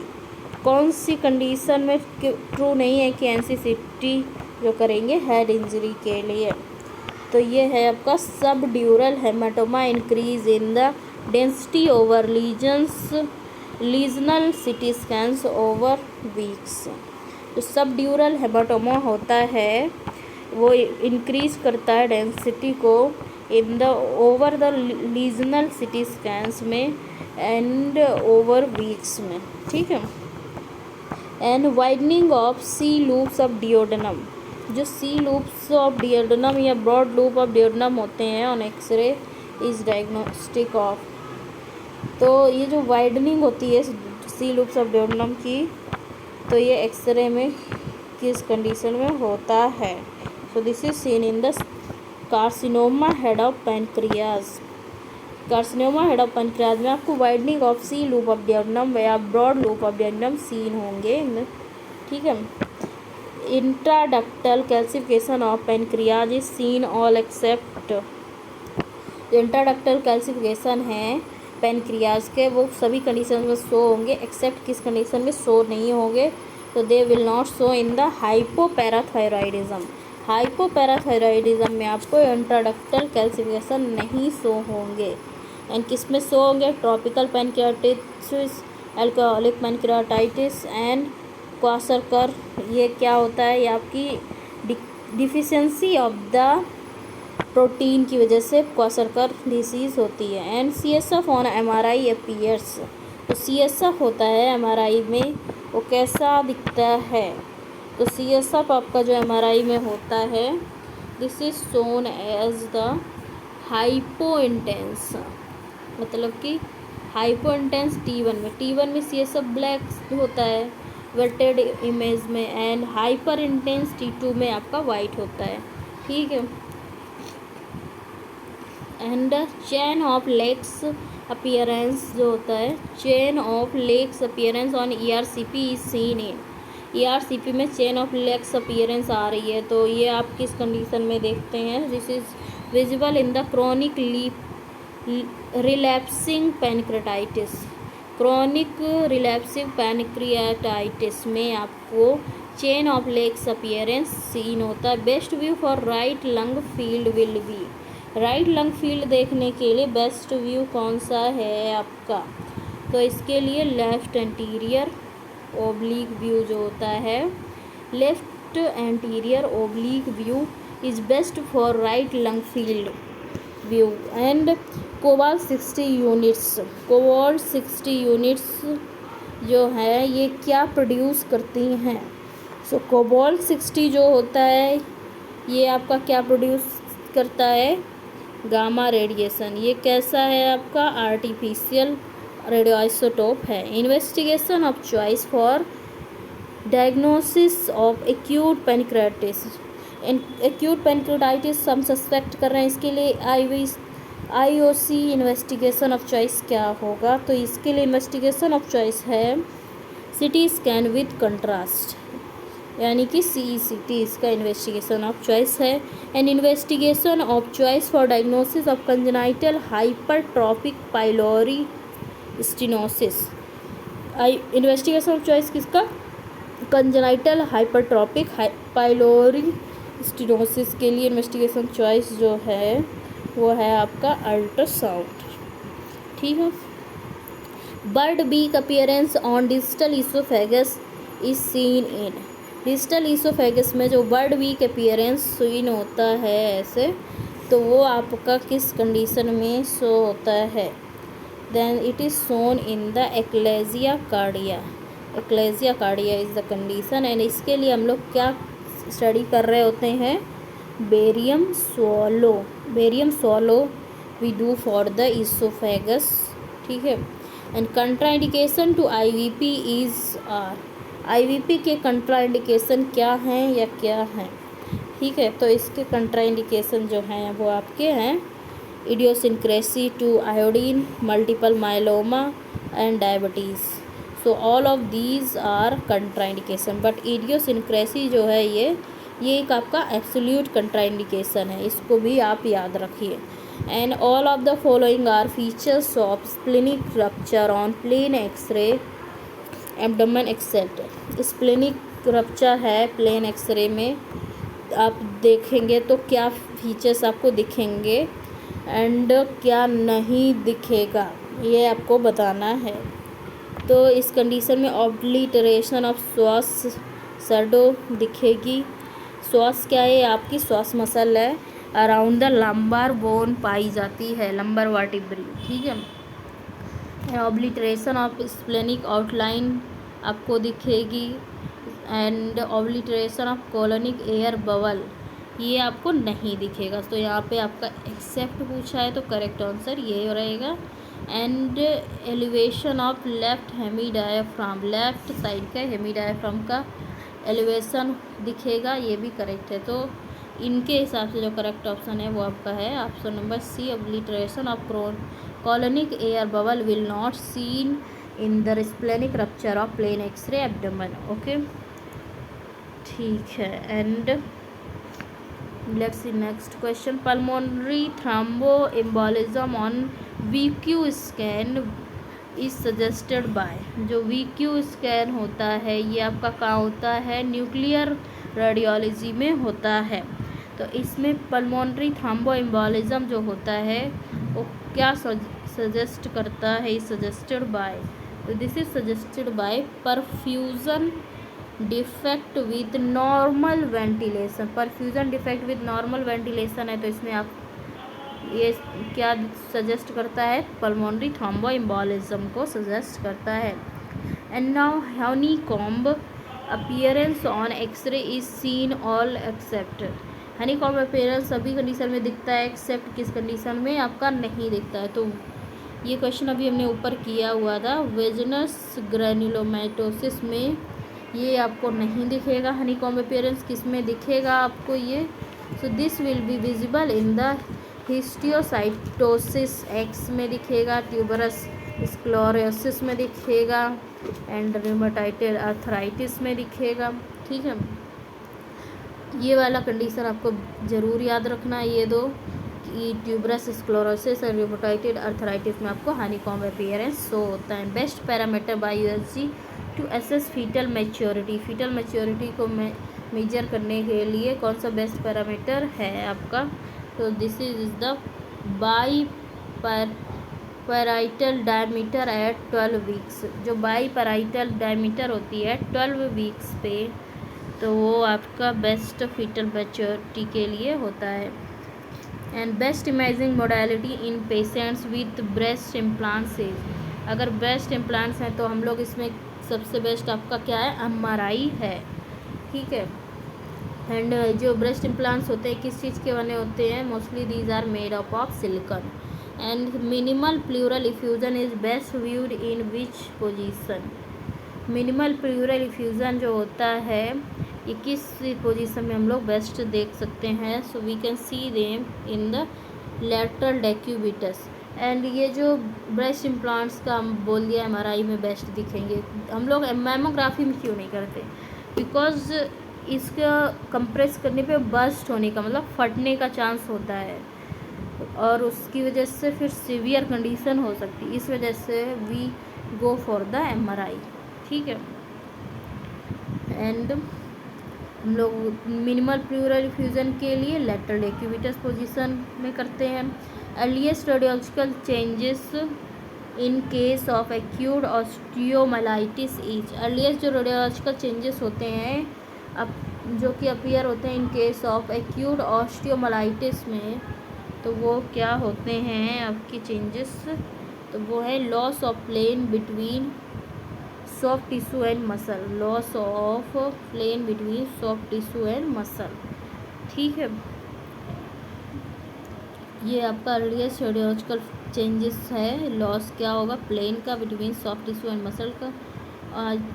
कौन सी condition में true नहीं है कि NCCT जो करेंगे हेड इंजरी के लिए? तो ये है आपका subdural haematoma increase in the density over lesional CT scans over weeks. जो सब ड्यूरल हेमाटोमा होता है वो इंक्रीज करता है डेंसिटी को in the over the lesional CT scans में एंड ओवर वीक्स में, ठीक है। And widening of C loops of duodenum, जो C लूप्स ऑफ डियोडेनम या ब्रॉड लूप ऑफ डियोडेनम होते हैं on x ray is diagnostic of. तो ये जो वाइडनिंग होती है C लूप्स ऑफ डियोडेनम की, तो ये एक्सरे में किस कंडीशन में होता है? So this is seen in the carcinoma head of pancreas. Carcinoma head of pancreas में आपको widening of C loop of duodenum या broad loop of duodenum seen होंगे, ठीक है। Intraductal calcification of pancreas is seen all except जो intraductal calcification है pancreas के, वो सभी कंडीशन में शो होंगे एक्सेप्ट किस कंडीशन में शो नहीं होंगे, तो they will not show in the hypoparathyroidism. Hypoparathyroidism में आपको इंट्राडक्टल कैल्सिफिकेशन नहीं शो होंगे। एंड किस में शो होंगे? Tropical pancreatitis, alcoholic pancreatitis and kwashiorkor. ये क्या होता है? ये आपकी डिफिशिएंसी ऑफ द प्रोटीन की वजह से क्वाशरकर डिसीज़ होती है। And CSF on MRI appears, तो CSF होता है MRI में, वो कैसा दिखता है? तो CSF आपका जो MRI में होता है, this is shown as the hypointense, मतलब कि हाइपो इंटेंस T1 में CSF ब्लैक होता है वेटेड इमेज में, एंड हाइपर इंटेंस T2 में आपका वाइट होता है। ठीक है। And chain of lakes appearance जो होता है, chain of lakes appearance on ERCP is seen in, ERCP में चेन ऑफ लेग्स अपीयरेंस आ रही है, तो ये आप किस कंडीशन में देखते हैं? This is visible in the chronic relapsing pancreatitis. Chronic relapsing pancreatitis में आपको chain of lakes appearance seen होता है। Best view for right lung field will be, right lung field देखने के लिए बेस्ट व्यू कौन सा है आपका? तो इसके लिए लेफ्ट एंटीरियर ओब्लिक व्यू जो होता है, left anterior oblique view is best for right lung field view. And cobalt 60 units, cobalt 60 units जो है ये क्या प्रोड्यूस करती हैं? सो कोबाल्ट 60 जो होता है ये आपका क्या प्रोड्यूस करता है? Gamma radiation. ये कैसा है आपका? आर्टिफिशियल रेडियोआइसोटोप है। Investigation of choice for diagnosis of acute pancreatitis, acute pancreatitis हम सस्पेक्ट कर रहे हैं, इसके लिए IOC इन्वेस्टिगेशन ऑफ चॉइस क्या होगा? तो इसके लिए इन्वेस्टिगेशन ऑफ चॉइस है CT स्कैन विद कंट्रास्ट, यानी कि CECT इसका इन्वेस्टिगेशन ऑफ चॉइस है। And investigation of choice for diagnosis of congenital hypertrophic pylori stenosis, investigation of choice किसका? कंजेनाइटल हाइपरट्रॉफिक पाइलोरी स्टेनोसिस के लिए इन्वेस्टिगेशन चॉइस जो है वो है आपका अल्ट्रासाउंड। ठीक है। Bird beak appearance on distal oesophagus is seen in, distal oesophagus में जो बर्ड बीक अपीयरेंस सीन होता है ऐसे, तो वो आपका किस कंडीशन में शो होता है? Then it is shown in the achalasia cardia, achalasia cardia is the condition. And इसके लिए हम लोग क्या स्टडी कर रहे होते हैं? Barium swallow, barium swallow we do for the oesophagus. ठीक है। And contraindication to IVP is are, IVP के कंट्राइंडिकेशन क्या हैं या क्या हैं? ठीक है। तो इसके कंट्राइंडिकेशन जो हैं वो आपके हैं idiosyncrasy to iodine, multiple myeloma and diabetes. So all of these are contraindication, but idiosyncrasy जो है ये एक आपका एब्सोल्यूट कंट्राइंडिकेशन है, इसको भी आप याद रखिए। And all of the following are features of splenic rupture on plain x-ray abdomen except. Splenic rupture है प्लेन एक्सरे में, आप देखेंगे तो क्या फीचर्स आपको दिखेंगे एंड क्या नहीं दिखेगा, ये आपको बताना है। तो इस कंडीशन में ऑब्लिटरेशन ऑफ श्वास सर्डो दिखेगी। श्वास क्या है? आपकी श्वास मसल है, अराउंड द लंबर बोन पाई जाती है, लंबर वर्टिब्री। ठीक है। ऑब्लिटरेशन ऑफ स्प्लेनिक आउटलाइन आपको दिखेगी and obliteration of colonic air bubble ये आपको नहीं दिखेगा। तो यहाँ पे आपका एक्सेप्ट पूछा है तो करेक्ट आंसर ये रहेगा। And elevation of left hemidiaphragm, left side का हेमी डायफ्राम का एलिवेशन दिखेगा, ये भी करेक्ट है। तो इनके हिसाब से जो करेक्ट ऑप्शन है वो आपका है option number C, obliteration of colonic air bubble will not seen in the splenic rupture of plain x-ray abdomen. Okay, ठीक है। And let's see next question. Pulmonary thromboembolism on VQ scan is suggested by. जो VQ scan होता है ये आपका कहाँ होता है, न्यूक्लियर रेडियोलॉजी में होता है। तो इसमें पल्मोनरी थ्रोम्बोएम्बोलिज्म जो होता है वो क्या सजेस्ट करता है, इज सजेस्टेड बाय। तो this is suggested bye perfusion defect with normal ventilation. Perfusion defect with normal ventilation है तो इसमें आप ये क्या सजेस्ट करता है, पल्मोनरी थ्रोम्बोएम्बोलिज्म को सजेस्ट करता है। And now honeycomb appearance on x ray is seen all except. Honeycomb appearance सभी कंडीशन में दिखता है एक्सेप्ट किस कंडीशन में आपका नहीं दिखता है। तो ये क्वेश्चन अभी हमने ऊपर किया हुआ था, वेजनस ग्रैन्युलोमाइटोसिस में ये आपको नहीं दिखेगा। हनीकॉम्ब अपीयरेंस किस में दिखेगा आपको ये, सो this will be visible in the histiocytosis, x में दिखेगा, ट्यूबरस स्क्लेरोसिस में दिखेगा एंड रूमेटॉइड आर्थराइटिस में दिखेगा। ठीक है, ये वाला कंडीशन आपको ज़रूर याद रखना है, ये दो कि ट्यूबरस स्क्लेरोसिस और रूमेटॉइड आर्थराइटिस में आपको हनीकॉम्ब अपीयरेंस शो होता है। Best parameter by USG to assess fetal maturity. Fetal maturity को मेजर करने के लिए कौन सा बेस्ट पैरामीटर है आपका, तो this is the biparietal diameter at 12 weeks. जो बाई पैराइटल डायमीटर होती है 12 वीक्स पे, तो वो आपका बेस्ट फीटल मैच्योरिटी के लिए होता है। And best imaging modality in patients with breast implants is. अगर ब्रेस्ट इम्प्लांट्स हैं तो हम लोग इसमें सबसे बेस्ट आपका क्या है, MRI है। ठीक है, एंड जो ब्रेस्ट इम्प्लांट्स होते हैं किस चीज़ के बने होते हैं, mostly these are made up of silicon. And minimal pleural effusion is best viewed in which position. Minimal pleural effusion जो होता है ये किस पोजीशन में हम लोग बेस्ट देख सकते हैं, so we can see them in the lateral decubitus. And ये जो ब्रेस्ट इम्प्लांट्स का हम बोल दिया MRI में बेस्ट दिखेंगे, हम लोग मैमोग्राफी में क्यों नहीं करते, बिकॉज इसका कंप्रेस करने पे बस्ट होने का मतलब फटने का चांस होता है और उसकी वजह से फिर सीवियर कंडीशन हो सकती है, इस वजह से we go for the MRI। ठीक है, एंड हम लोग मिनिमल प्लूरल इफ्यूजन के लिए लैटरल डेक्यूबिटस पोजीशन में करते हैं। Earliest radiological changes in case of acute osteomyelitis is. Earliest जो रेडियोलॉजिकल चेंजेस होते हैं अब जो कि अपीयर होते हैं in case of acute osteomyelitis में, तो वो क्या होते हैं आपकी चेंजेस, तो वो है loss of plane between soft tissue and muscle. Loss of plane between soft tissue and muscle. ठीक है, ये आपका अर्लीस्ट रेडियोलॉजिकल चेंजेस है, लॉस क्या होगा प्लेन का between soft tissue and muscle का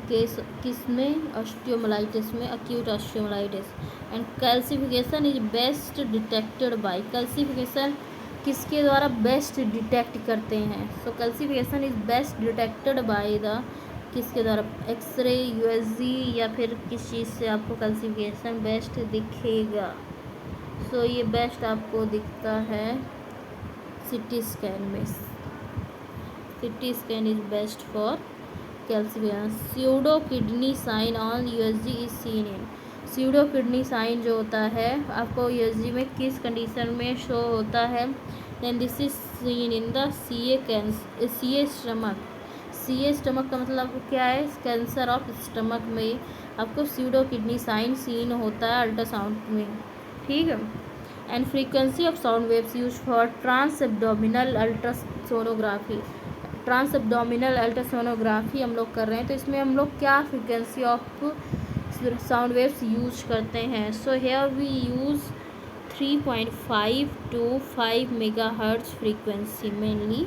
केस किस में, ऑस्टियोमाइलाइटिस में, acute osteomyelitis. And calcification is best detected by. Calcification किसके द्वारा बेस्ट डिटेक्ट करते हैं, so calcification is best detected by the किसके द्वारा, एक्सरे, USG या फिर किस चीज़ से आपको कैल्सिफिकेशन बेस्ट दिखेगा, सो ये बेस्ट आपको दिखता है CT स्कैन में। CT scan is best for calcification. Pseudo kidney sign on USG is seen in. Pseudo kidney sign जो होता है आपको USG में किस कंडीशन में शो होता है, then this is seen in the CA stomach. CA stomach का मतलब क्या है, कैंसर ऑफ स्टमक में आपको स्यूडो किडनी साइन सीन होता है अल्ट्रासाउंड में। ठीक है, and frequency of sound waves use for trans abdominal ultrasonography. Trans abdominal ultrasonography हम लोग कर रहे हैं तो इसमें हम लोग क्या frequency of sound waves use करते हैं, so here we use 3.5 to 5 megahertz frequency mainly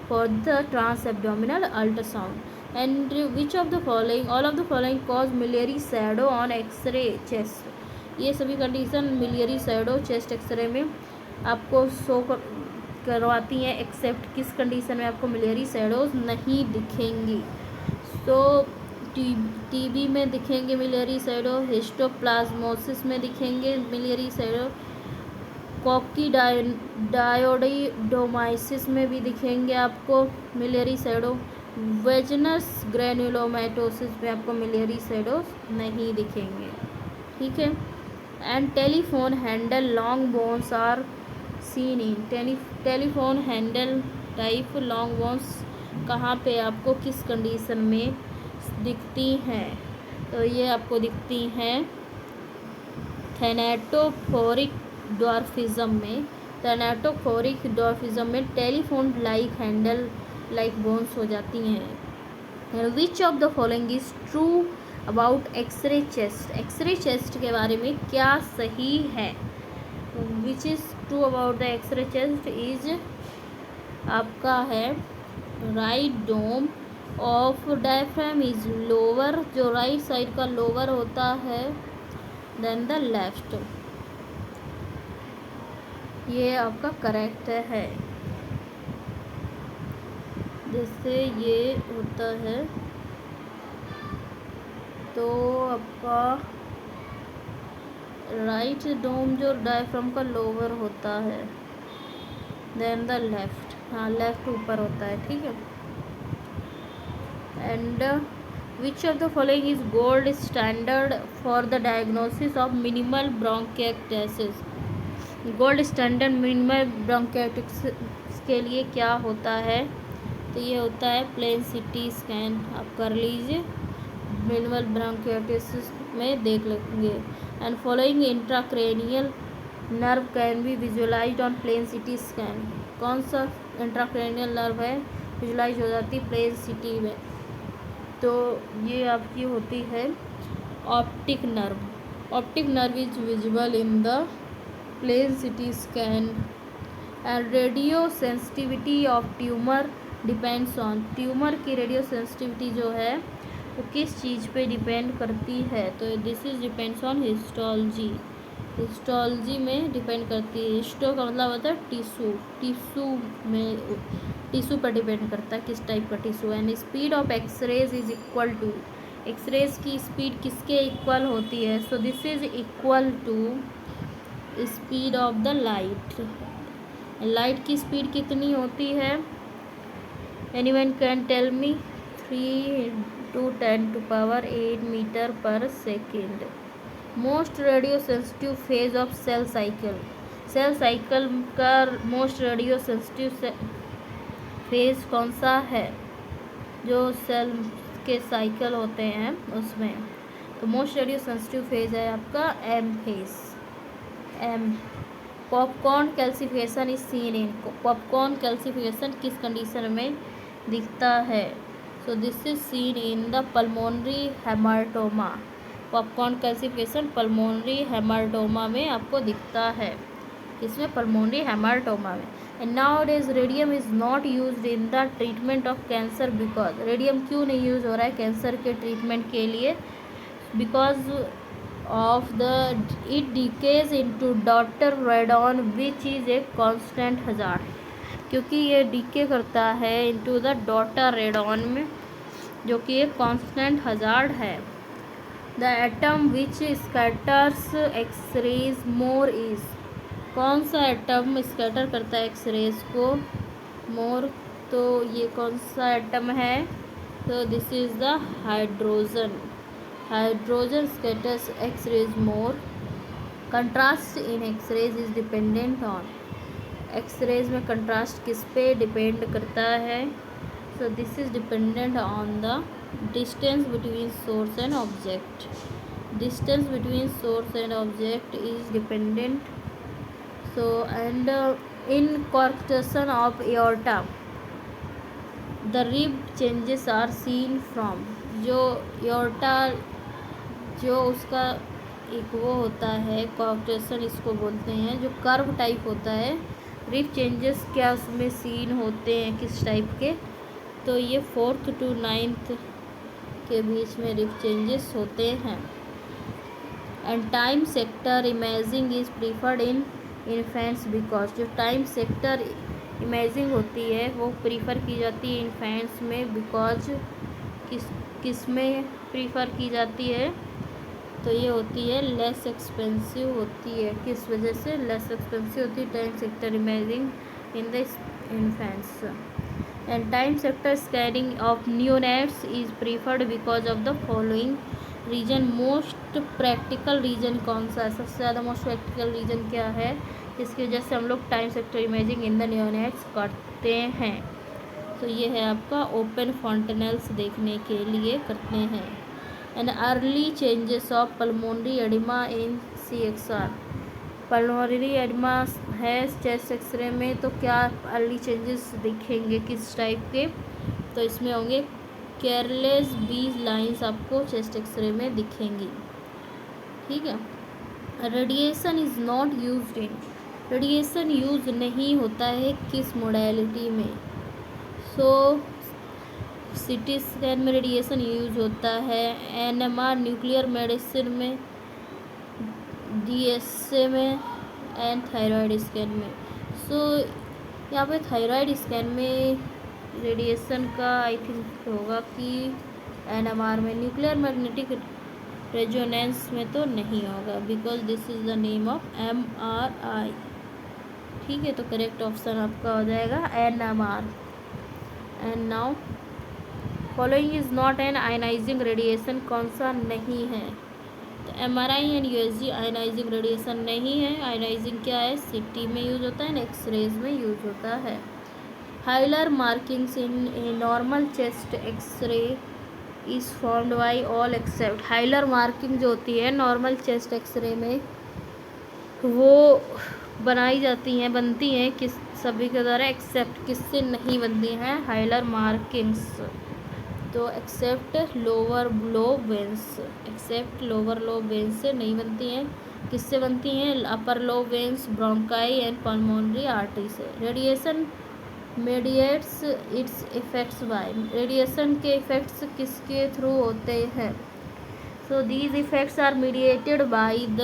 for the transabdominal ultrasound. And which of the following, all of the following cause miliary shadow on X-ray chest. ये सभी condition miliary shadow chest x ray में आपको show करवाती हैं, accept किस condition में आपको miliary shadows नहीं दिखेंगी, तो टीबी में दिखेंगे मिलियरी शैडो, हिस्टोप्लाज्मोसिस में दिखेंगे मिलियरी शैडो, कोक्सीडायोडोमाइसिस में भी दिखेंगे आपको मिलियरी शैडो, वेजनस ग्रेनुलोमेटोसिस में आपको मिलियरी शैडो नहीं दिखेंगे, ठीक है। And telephone handle long bones are seen in, telephone handle type long bones कहाँ पे आपको किस कंडीशन में दिखती हैं, तो ये आपको दिखती हैं थैनेटोफोरिक ड्वार्फिज्म में, थैनेटोफोरिक ड्वार्फिज्म में telephone like handle like bones हो जाती हैं। Which of the following is true about x-ray chest, x-ray chest के बारे में क्या सही है, which is true about the x-ray chest is आपका है right dome of diaphragm is lower, जो राइट साइड का लोअर होता है देन द लेफ्ट, ये आपका करेक्ट है। जैसे ये होता है तो आपका राइट डोम जो डायफ्राम का लोअर होता है देन द लेफ्ट, हाँ लेफ्ट ऊपर होता है, ठीक है। And which of the following is gold standard for the diagnosis of minimal bronchitis, gold standard minimal bronchitis के लिए क्या होता है, तो ये होता है प्लेन सिटी स्कैन, आप कर लीजिए मिनिमल ब्रोंकाइटिस में देख लेंगे। And following intracranial nerve can be visualized on plain CT scan, कौन सा इंट्राक्रेनियल नर्व है विजुअलाइज हो जाती प्लेन सिटी में, तो ये आपकी होती है optic nerve, optic nerve is visible in the plain CT scan. And radio sensitivity of tumour depends on, tumour की रेडियो सेंसिटिविटी जो है वो किस चीज़ पे डिपेंड करती है, तो this is depends on histology, histology में डिपेंड करती है। हिस्टो का मतलब होता है टिश्यू, टिश्यू में टिश्यू पर डिपेंड करता है किस टाइप का tissue. And speed of x-rays is equal to, x-rays की स्पीड किसके इक्वल होती है, so this is equal to speed of the light, light की स्पीड कितनी होती है, anyone can tell me, 3 to 10 to power 8 metre पर second. Most radio sensitive phase of cell cycle, cell cycle का most radio sensitive phase कौन सा है, जो सेल के साइकिल होते हैं उसमें, तो मोस्ट रेडियो सेंसिटिव फेज है आपका M phase, M. Popcorn calcification is seen in, popcorn calcification किस कंडीशन में दिखता है, so this is seen in the pulmonary haematoma, popcorn calcification pulmonary haematoma में आपको दिखता है, इसमें पल्मोनरी हेमाटोमा में। And nowadays radium is not used in the treatment of cancer, because radium क्यों नहीं यूज़ हो रहा है कैंसर के ट्रीटमेंट के लिए, because of the it decays into daughter radon which is a constant hazard, क्योंकि ये डीके करता है इनटू द डॉटर रेडॉन में जो कि एक कांस्टेंट हजार्ड है। The atom which scatters X-rays more is, कौन सा एटम स्कैटर करता है एक्सरेज को मोर, तो ये कौन सा एटम है, तो this is the hydrogen, hydrogen scatters X-rays more. Contrast in X-rays is dependent on, X-rays में कंट्रास्ट किस पे डिपेंड करता है, so this is dependent on the distance between source and object, distance between source and object is dependent. So and in coarctation of aorta the rib changes are seen from, जो aorta जो उसका एक वो होता है कॉर्क्टेशन इसको बोलते हैं, जो कर्व टाइप होता है, रिब चेंजेस क्या उसमें सीन होते हैं किस टाइप के, तो ये 4th to 9th के बीच में रिब चेंजेस होते हैं। And time sector imaging is preferred in infants, because जो टाइम सेक्टर इमेजिंग होती है वो प्रीफर की जाती है इन्फेंट्स में, बिकॉज किस किस में प्रीफर की जाती है, तो ये होती है लेस एक्सपेंसिव होती है। किस वजह से लेस एक्सपेंसिव होती है? Time sector imaging in the infants and time sector scanning of neonates is preferred because of the following reason. Most practical reason कौन सा है? सबसे ज़्यादा मोस्ट प्रैक्टिकल रीजन क्या है जिसकी वजह से हम लोग time sector imaging in the neonates करते हैं? तो ये है आपका ओपन फॉन्टेनल्स देखने के लिए करते हैं। And early changes of pulmonary oedema in CXR। Pulmonary oedema है चेस्ट एक्सरे में, तो क्या अर्ली चेंजेस दिखेंगे किस टाइप के? तो इसमें होंगे केयरलेस बीज लाइंस आपको चेस्ट एक्सरे में दिखेंगी। ठीक है। Radiation is not used in. Radiation use नहीं होता है किस मोडेलिटी में? सो CT स्कैन में रेडिएशन यूज होता है, NMR न्यूक्लियर मेडिसिन में, DSA में एंड थायराइड स्कैन में। सो यहाँ पे थायराइड स्कैन में रेडिएशन का आई थिंक होगा कि NMR में, न्यूक्लियर मैग्नेटिक रेजोनेंस में तो नहीं होगा because this is the name of MRI। ठीक है, तो करेक्ट ऑप्शन आपका हो जाएगा NMR। And now following is not an ionising radiation. कौन सा नहीं है? तो MRI and USG ionising radiation नहीं है। आयनाइजिंग क्या है? CT में यूज होता है, एक्सरेज में यूज होता है। Hilar markings in a normal chest x ray is formed by all except. Hilar marking जो होती है नॉर्मल चेस्ट एक्सरे में, वो बनाई जाती हैं, बनती हैं किस सभी के द्वारा, एक्सेप्ट किससे नहीं बनती हैं हाइलर मार्किंग्स? तो except lower lobe veins. Except lower lobe veins से नहीं बनती हैं। किससे बनती हैं? Upper lobe veins, bronchi and pulmonary artery से। Radiation mediates its effects by. Radiation के इफेक्ट्स किसके थ्रू होते हैं? So these effects are mediated by the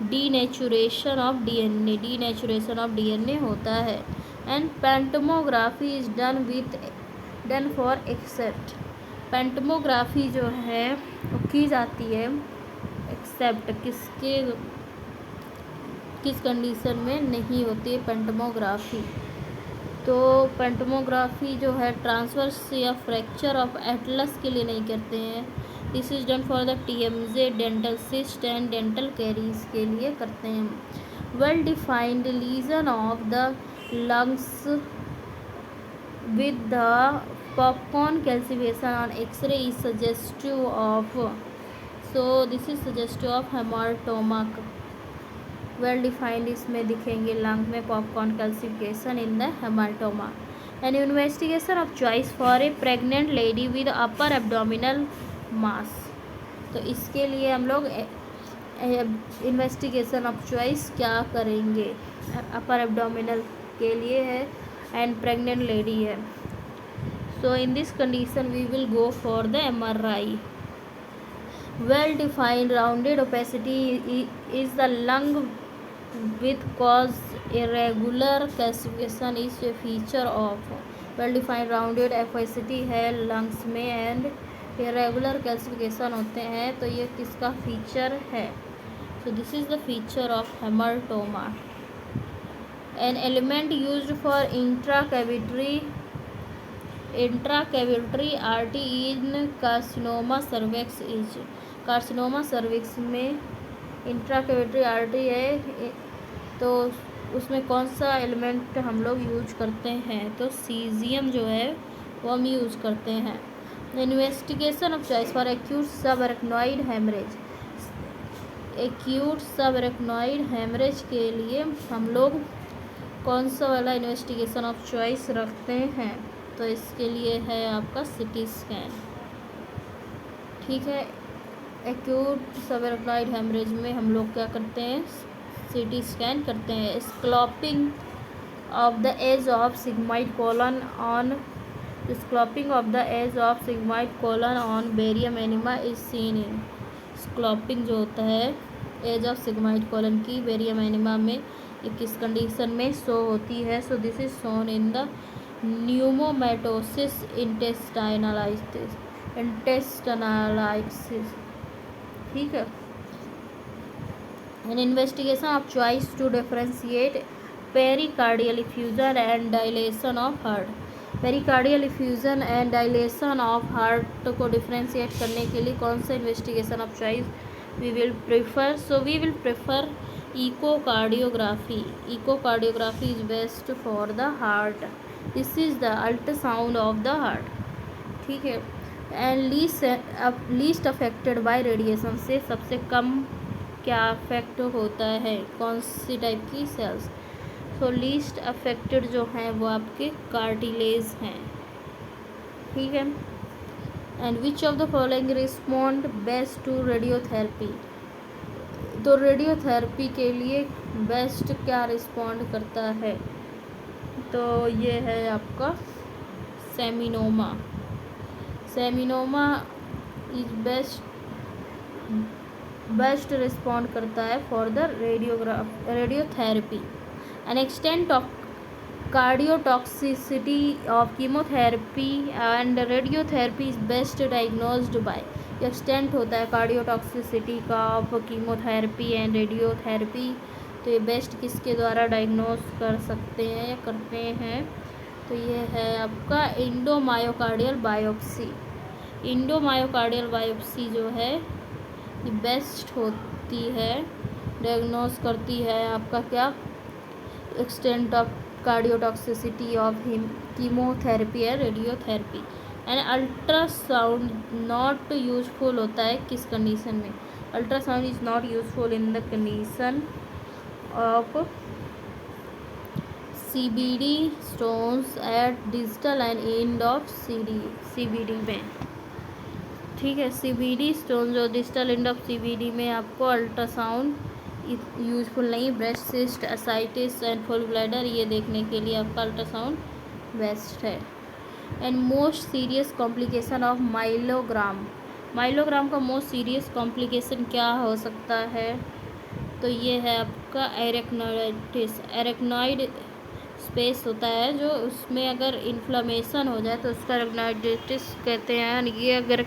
denaturation of DNA। Denaturation of DNA होता है। And pantomography is done for except. Pantomography जो है वो की जाती है एक्सेप्ट किस कंडीशन में नहीं होती है पेंटमोग्राफी? तो पेंटमोग्राफी जो है ट्रांसवर्स या फ्रैक्चर ऑफ एटलस के लिए नहीं करते हैं। This is done for the TMJ, dental cyst and dental caries के लिए करते हैं। Well defined lesion of the lungs with the popcorn calcification on X-ray is suggestive of, so this is suggestive of hematoma। Well defined इसमें दिखेंगे lung में popcorn calcification in the hematoma. An investigation of choice for a pregnant lady with upper abdominal mass. तो इसके लिए हम लोग investigation of choice क्या करेंगे? अपर एब्डोमिनल के लिए है एंड प्रेग्नेंट लेडी है। So in this condition we will go for the MRI। Well defined rounded opacity is the lung with cause irregular calcification is a feature of। well defined rounded opacity है lungs में and irregular calcification होते हैं, तो ये किसका feature है? So this is the feature of hematoma। An element used for intracavitary RT in carcinoma cervix is. Carcinoma cervix में intracavitary arty है, तो उसमें कौन सा एलिमेंट हम लोग यूज करते हैं? तो सीजियम जो है वो हम यूज करते हैं। Investigation of choice for acute सब एरेक्नॉइड हेमरेज। एक्यूट सब एरेक्नॉइड हेमरेज के लिए हम लोग कौन सा वाला इन्वेस्टिगेशन ऑफ चॉइस रखते हैं? तो इसके लिए है आपका CT स्कैन। ठीक है, एक्यूट सबएरेक्नॉइड हेमरेज में हम लोग क्या करते हैं? CT स्कैन करते हैं। Scalloping of the edge of sigmoid colon on scalloping of the edge of sigmoid colon on barium enema is seen in. Scalloping जो होता है एज ऑफ सिग्माइड कोलन की बेरियम एनिमा में किस कंडीशन में show होती है? So this is shown in the pneumatosis intestinalis. Intestinalis, ठीक है। An investigation of choice to differentiate pericardial effusion and dilation of heart. Pericardial effusion and dilation of heart को differentiate करने के लिए कौन सा investigation of choice we will prefer? So we will prefer echocardiography. Echocardiography is best for the heart. This is the ultrasound of the heart, ठीक है। And least affected by radiation, से सबसे कम क्या अफेक्ट होता है, कौन सी टाइप की सेल्स? सो लीस्ट अफेक्टेड जो हैं वो आपके कार्टिलेज हैं, ठीक है। And which of the following respond best to radiotherapy? तो रेडियोथेरेपी के लिए बेस्ट क्या रिस्पॉन्ड करता है? तो ये है आपका seminoma. Seminoma is best respond करता है for the radiotherapy. An extent of cardiotoxicity of chemotherapy and radiotherapy is best diagnosed by. Extent होता है कार्डियोटॉक्सिसिटी का ऑफ कीमोथेरेपी एंड रेडियोथेरेपी, तो ये बेस्ट किसके द्वारा डायग्नोज कर सकते हैं या करते हैं? तो ये है आपका इंडोमायोकार्डियल बायोप्सी। इंडोमायोकार्डियल बायोप्सी जो है ये बेस्ट होती है, डायग्नोज करती है आपका क्या, extent of cardiotoxicity of chemotherapy and radiotherapy. And ultrasound not useful होता है किस कंडीशन में? Ultrasound is not useful in the condition of CBD stones eight digital and end of CBD में, ठीक है। CBD स्टोन जो डिजिटल एंड ऑफ CBD में आपको अल्ट्रासाउंड यूजफुल नहीं। Breast cyst, ascites and full bladder, ये देखने के लिए आपका अल्ट्रासाउंड बेस्ट है। And most serious complication of माइलोग्राम। माइलोग्राम का मोस्ट सीरियस कॉम्प्लिकेशन क्या हो सकता है? तो ये है आपका एरेक्नोइडिटिस। एरेक्नॉइड स्पेस होता है जो, उसमें अगर इन्फ्लेमेशन हो जाए तो उसका एरेक्नोइडिटिस कहते हैं। ये अगर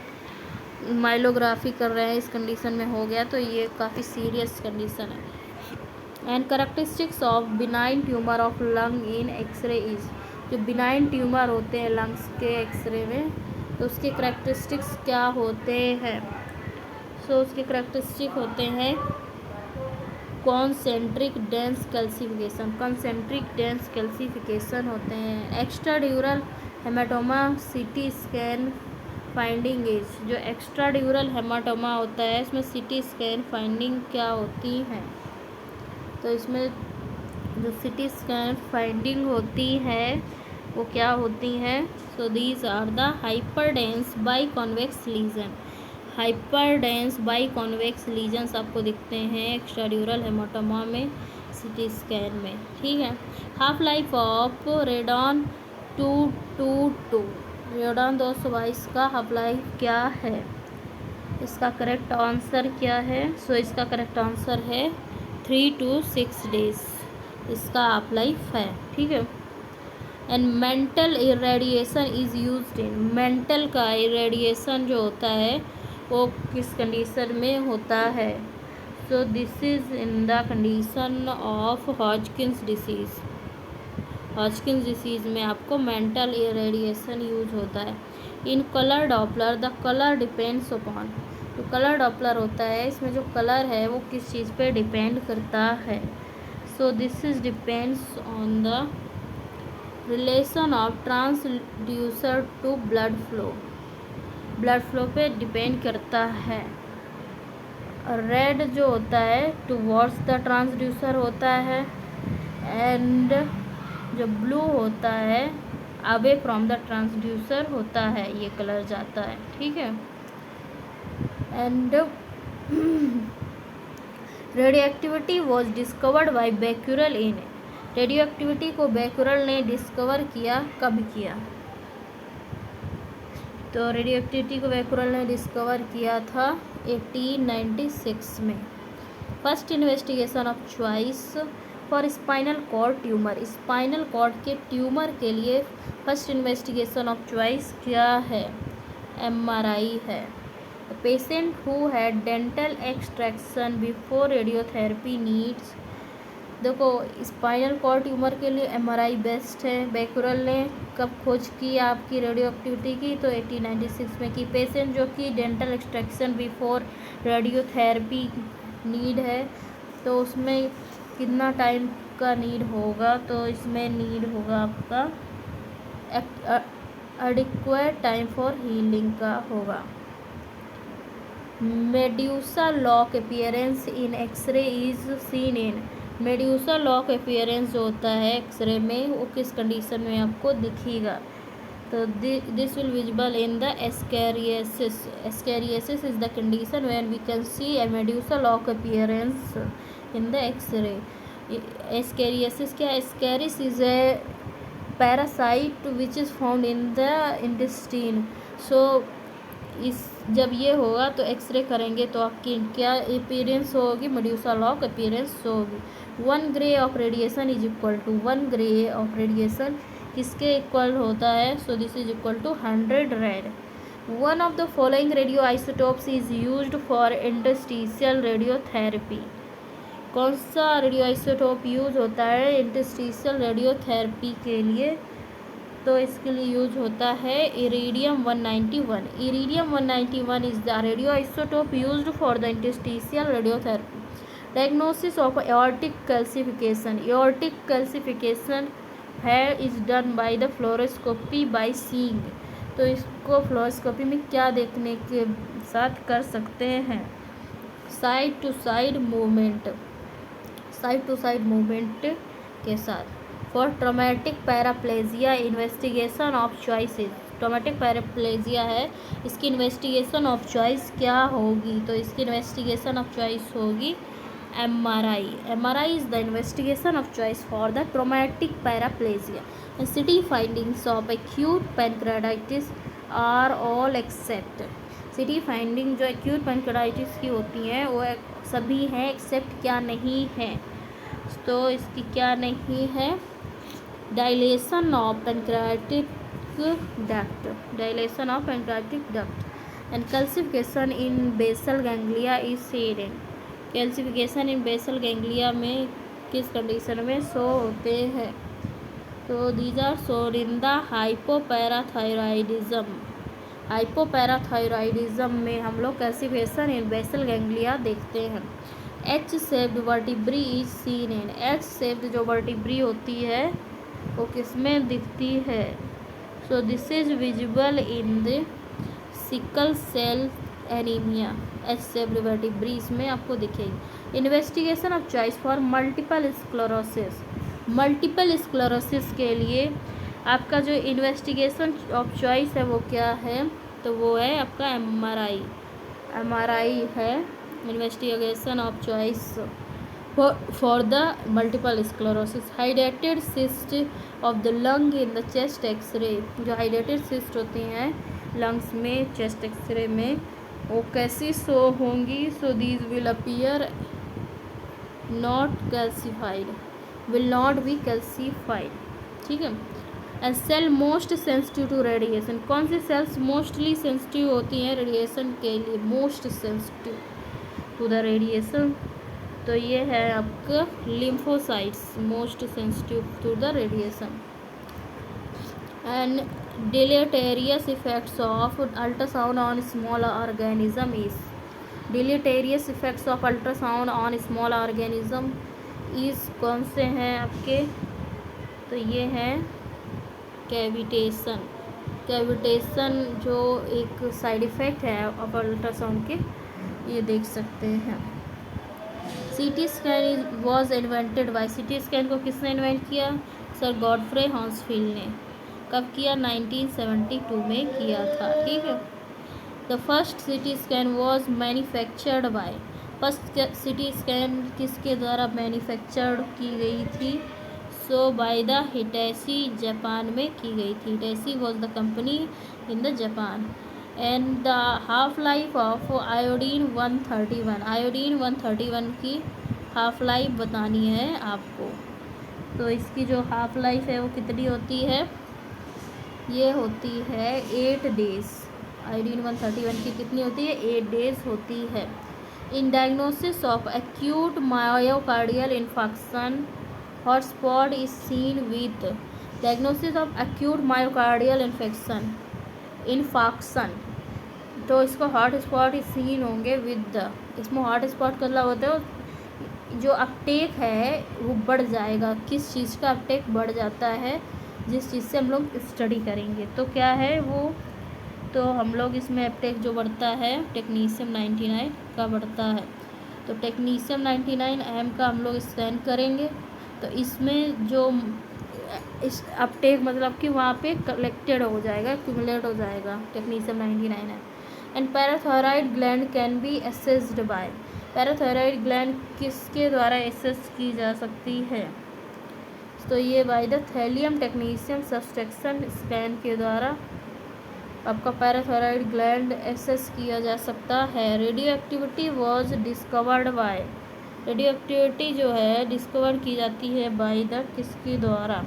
माइलोग्राफी कर रहे हैं इस कंडीशन में हो गया तो ये काफ़ी सीरियस कंडीशन है। And characteristics of benign tumour of lung in x-ray is. जो बिनाइन ट्यूमर होते हैं लंग्स के एक्सरे में, तो उसके करेक्टरिस्टिक्स क्या होते हैं? सो उसके करेक्टरिस्टिक होते हैं concentric dense calcification. Concentric dense calcification होते हैं। Extradural haematoma CT scan finding as. जो एक्स्ट्रा ड्यूरल हेमाटोमा होता है इसमें CT स्कैन फाइंडिंग क्या होती है? तो इसमें जो CT स्कैन फाइंडिंग होती है वो क्या होती हैं? So these are the hyperdense biconvex lesion. Hyperdense biconvex lesions आपको दिखते हैं एक्स्ट्रा ड्यूरल हेमाटोमा में CT स्कैन में, ठीक है। Half life of radon 222। Radon 222 का हाफ लाइफ क्या है? इसका करेक्ट आंसर क्या है? सो इसका करेक्ट आंसर है 3 to 6 डेज इसका हाफ लाइफ है, ठीक है। And mantle irradiation is used in. Mantle का इरेडिएशन जो होता है वो किस कंडीशन में होता है? So this is in the condition of Hodgkin's disease. Hodgkin's disease में आपको मेंटल इरेडिएशन यूज होता है। In colour Doppler the colour depends upon. जो कलर डॉपलर होता है इसमें जो कलर है वो किस चीज़ पे डिपेंड करता है? So this is depends on the relation of transducer to blood flow. Blood flow पे डिपेंड करता है। रेड जो होता है टुवर्ड्स द ट्रांसड्यूसर होता है, एंड जो ब्लू होता है अवे फ्रॉम द ट्रांसड्यूसर होता है, ये कलर जाता है, ठीक है। And radioactivity was discovered by Becquerel in. Radioactivity को बेक्यूरल ने डिस्कवर किया, कब किया? तो रेडियो एक्टिविटी को बेक्यूरल ने डिस्कवर किया था 1896 में। First investigation of choice for spinal cord tumour. Spinal cord के ट्यूमर के लिए फर्स्ट इन्वेस्टिगेशन ऑफ चॉइस क्या है? MRI है। Patient who had dental extraction before radiotherapy needs, देखो स्पाइनल कॉर्ड ट्यूमर के लिए MRI बेस्ट है। बैकुरल ने कब खोज की आपकी रेडियो एक्टिविटी की, तो 1896 में की। पेशेंट जो कि dental extraction before radiotherapy need है, तो उसमें कितना टाइम का नीड होगा, तो इसमें नीड होगा आपका एडिक्वेट टाइम फॉर हीलिंग का होगा। Medusa lock appearance in x-ray is seen in, medusa lock appearance जो होता है एक्सरे में, वो किस कंडीशन में आपको दिखेगा, तो this will visible in the ascariasis. Ascariasis is the condition when we can see a medusa lock appearance in the X-ray. Ascariasis क्या, ascaris is a parasite which is found in the intestine. So इस जब ये होगा तो x ray करेंगे तो आपकी क्या अपीयरेंस होगी, मेड्यूसा लॉक अपीयरेंस होगी। 1 gray of radiation is equal to, 1 gray of radiation किसके इक्वल होता है, so this is equal to 100 rad. One of the following radio isotopes is used for interstitial radiotherapy, कौन सा radio isotope use होता है interstitial radiotherapy के लिए, तो इसके लिए यूज होता है iridium 191। Iridium 191 is the radioisotope used for the interstitial radiotherapy. Diagnosis of aortic calcification, aortic calcification है is done by the fluoroscopy by seeing, तो इसको फ्लोरोस्कोपी में क्या देखने के साथ कर सकते हैं, side to side movement, side to side movement के साथ। For traumatic paraplegia investigation of choices, traumatic paraplegia है, इसकी इन्वेस्टिगेशन ऑफ चॉइस क्या होगी, तो इसकी इन्वेस्टिगेशन ऑफ चॉइस होगी MRI। MRI is the investigation of choice for the traumatic paraplegia. CT findings of acute pancreatitis are all except, CT finding जो acute pancreatitis की होती हैं वो सभी हैं एक्सेप्ट क्या नहीं है, तो इसकी क्या नहीं है, dilation of pancreatic duct, dilation of pancreatic duct and calcification in basal ganglia is seen in, calcification in basal ganglia में किस कंडीशन में शो होते हैं, तो these are shown in the hypoparathyroidism. Hypoparathyroidism में हम लोग कैल्सिफिकेशन इन बेसल गैंग्लिया देखते हैं। H shaped vertebrae is seen in, H shaped जो वर्टिब्री होती है वो किस में दिखती है, so this is visible in the sickle cell anaemia, H shaped vertebrae इसमें आपको दिखेगी। Investigation of choice for multiple sclerosis, multiple sclerosis के लिए आपका जो इन्वेस्टिगेशन ऑफ चॉइस है वो क्या है, तो वो है आपका MRI, MRI है investigation of choice for the multiple sclerosis. Hydrated cyst of the lung in the chest x-ray, जो हाइड्रेटेड सिस्ट होती हैं लंग्स में चेस्ट एक्सरे में वो कैसी शो होंगी, so these will appear not calcified, will not be calcified, ठीक है। And cell most sensitive to radiation, कौन सी सेल्स मोस्टली सेंसिटिव होती हैं रेडिएशन के लिए, most sensitive to the radiation, तो ये है आपका lymphocytes, most sensitive to the radiation. And deleterious effects of ultrasound on small organism is, deleterious effects of ultrasound on small organism is कौन से हैं आपके, तो ये हैं कैविटेशन, कैविटेशन जो एक साइड इफ़ेक्ट है ऑफ अल्ट्रासाउंड के, ये देख सकते हैं। CT scan was invented by, CT scan को किसने इन्वेंट किया, सर गॉडफ्रे हॉन्सफील्ड ने, कब किया, 1972 में किया था, ठीक है। The first CT scan was manufactured by, first CT scan किसके द्वारा मैन्युफैक्चर्ड की गई थी, so by the Hitachi, Japan में की गई थी, Hitachi was the company in the Japan. And the half life of iodine 131, iodine 131 की हाफ लाइफ बतानी है आपको, तो इसकी जो हाफ लाइफ है वो कितनी होती है, ये होती है 8 डेज, आयोडीन 131 की कितनी होती है? 8 डेज होती है। In diagnosis of acute myocardial infection hotspot is seen with diagnosis of acute myocardial infection, तो इसको हॉट स्पॉट सीन होंगे विद द, इसमें हॉट स्पॉट का मतलब होता है जो अपटेक है वो बढ़ जाएगा। किस चीज़ का अपटेक बढ़ जाता है? जिस चीज़ से हम लोग स्टडी करेंगे, तो क्या है वो, तो हम लोग इसमें अपटेक जो बढ़ता है टेक्नीशियम 99 का बढ़ता है। तो टेक्नीशियम 99 अहम का हम लोग स्कैन करेंगे, तो इसमें जो इस अपटेक मतलब कि वहाँ पे कलेक्टेड हो जाएगा, एक्यूमुलेट हो जाएगा टेक्नीशियम 99 है। And parathyroid gland can be assessed by, parathyroid gland किसके द्वारा एसेस की जा सकती है? तो ये by the thallium technetium subtraction scan के द्वारा आपका पैराथायरॉयड ग्लैंड एसेस किया जा सकता है। Radio activity was discovered by, radio activity जो है डिस्कवर की जाती है बाय द किसके द्वारा?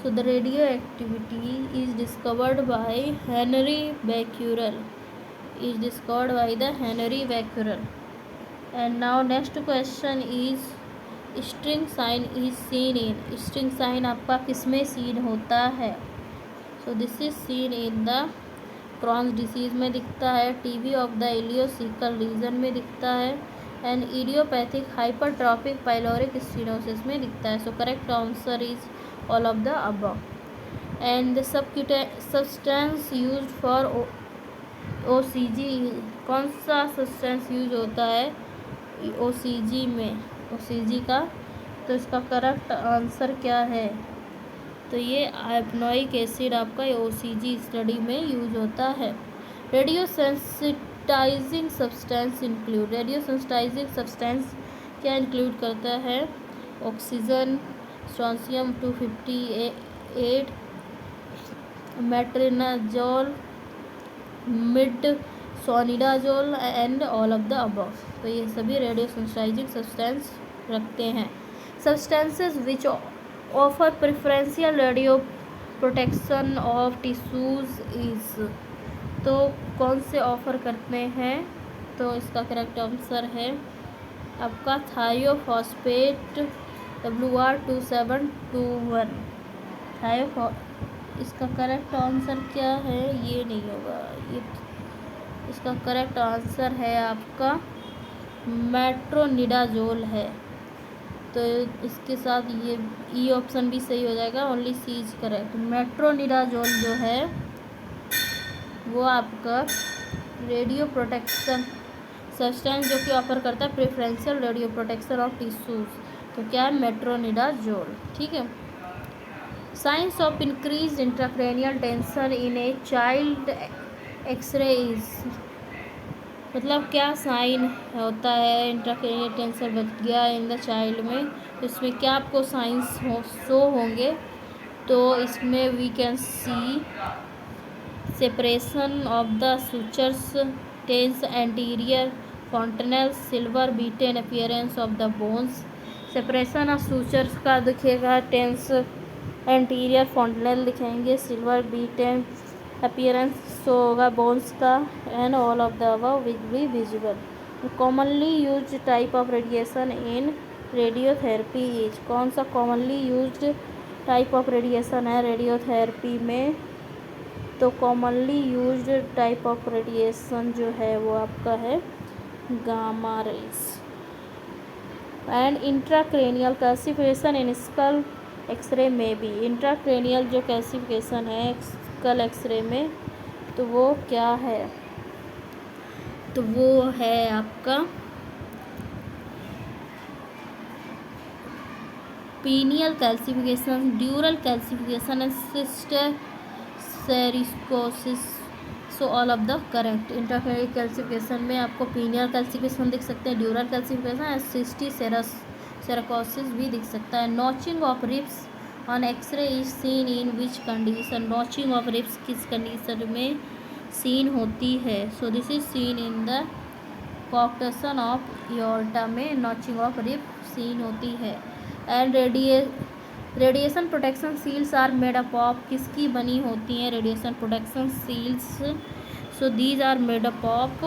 So the radio activity is discovered by Henri Becquerel, is discovered by the Henry Becquerel. And now next question is string sign is seen in, string sign आपका किसमें scene होता है? So this is seen in the Crohn's disease में दिखता है, TB of the ileocecal region में दिखता है, and idiopathic hypertrophic pyloric stenosis में दिखता है। So correct answer is all of the above. And the substance used for OCG, कौन सा सब्सटेंस यूज होता है OCG में, OCG का? तो इसका करेक्ट आंसर क्या है? तो ये आइपनोइक एसिड आपका OCG स्टडी में यूज होता है। Radiosensitizing substance include, radiosensitizing substance क्या इंक्लूड करता है? Oxygen, strontium 258, metronidazole, misonidazole and all of the above. तो ये सभी रेडियो सेंसिटाइजिंग सब्सटेंस रखते हैं। Substances which offer preferential radio protection of tissues is, तो कौन से ऑफर करते हैं? तो इसका करेक्ट आंसर है आपका थायोफॉस्फेट WR2721। इसका करेक्ट आंसर क्या है? ये नहीं होगा, ये इसका करेक्ट आंसर है आपका मेट्रोनिडाजोल है। तो इसके साथ ये ई ऑप्शन भी सही हो जाएगा, only C is correct. Metronidazole जो है वो आपका रेडियो प्रोटेक्शन सब्सटेंस जो कि ऑफर करता है preferential radio protection of tissues, तो क्या है? मेट्रोनिडाजोल। ठीक है। Signs of increase intracranial tension in a child x-ray is, मतलब क्या साइन होता है इंट्राक्रैनियल टेंशन बढ़ गया इन द चाइल्ड में, तो इसमें क्या आपको साइंस शो होंगे? तो इसमें we can see separation of the sutures, tense anterior fontanelle, silver beaten appearance of the bones. Separation of sutures का दिखेगा, टेंस एंटीरियर फॉन्टेनल दिखेंगे, सिल्वर बीटेन अपीयरेंस होगा बोन्स का, and all of the above will be visible. Commonly used type of radiation in radiotherapy is, कौन सा commonly used type of radiation है radiotherapy में? तो commonly used type of radiation जो है वो आपका है gamma rays. And intracranial classification in skull x-ray में भी, इंट्राक्रैनियल जो क्लासिफिकेशन है स्कल एक्सरे में तो वो क्या है? तो वो है आपका pineal calcification, dural calcification and cysticercosis. So all of the correct. Intracranial calcification में आपको पीनियल कैल्सिफिकेशन दिख सकते हैं, dural calcification and cysticercosis भी दिख सकता है। Notching of ribs on x ray is seen in which condition, notching of ribs किस कंडीशन में सीन होती है? So this is seen in the coarctation of aorta में नॉचिंग ऑफ रिब सीन होती है। And radiation protection seals are made up of, किसकी बनी होती हैं radiation protection seals? So these are made up of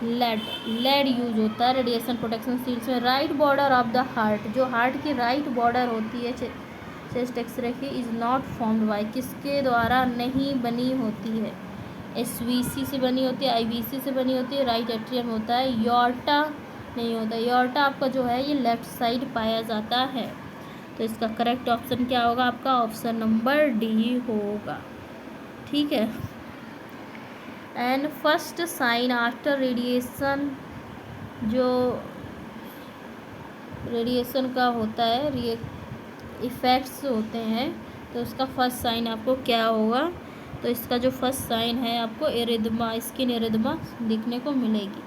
lead use होता है radiation protection seals में। Right border of the heart, जो हार्ट की राइट बॉर्डर होती है चेस्ट एक्सरे की, इज़ नॉट फॉर्म्ड बाय, किसके द्वारा नहीं बनी होती है? एसवीसी से बनी होती है, आईवीसी से बनी होती है, राइट एट्रियम होता है, योर्टा नहीं होता। योर्टा आपका जो है ये लेफ्ट साइड पाया जाता है। तो इसका करेक्ट ऑप्शन क्या होगा आपका? ऑप्शन नंबर डी होगा। ठीक है। And first sign after radiation, जो रेडिएशन का होता है इफ़ेक्ट्स होते हैं, तो उसका फर्स्ट साइन आपको क्या होगा? तो इसका जो फर्स्ट साइन है आपको एरिथमा, स्किन एरिथमा दिखने को मिलेगी।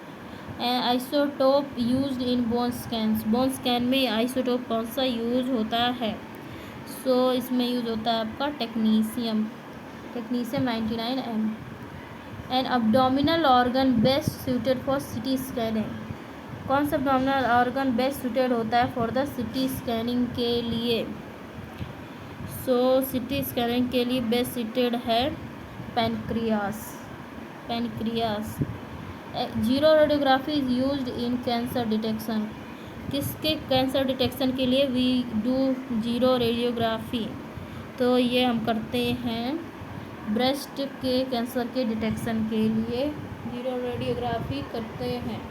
Isotope used in bone scans, bone scan में आइसोटोप कौन सा यूज होता है? सो इसमें यूज होता है आपका technetium 99M। An abdominal organ best suited for CT scanning, कौन सा अब्डोमिनल ऑर्गन बेस्ट सूटेड होता है फॉर द सिटी स्कैनिंग के लिए? सो सिटी स्कैनिंग के लिए बेस्ट सूटेड है pancreas. Zero radiography is used in cancer detection, किसके कैंसर डिटेक्शन के लिए वी डू जीरो रेडियोग्राफी? तो ये हम करते हैं ब्रेस्ट के कैंसर के डिटेक्शन के लिए जीरो रेडियोग्राफी करते हैं।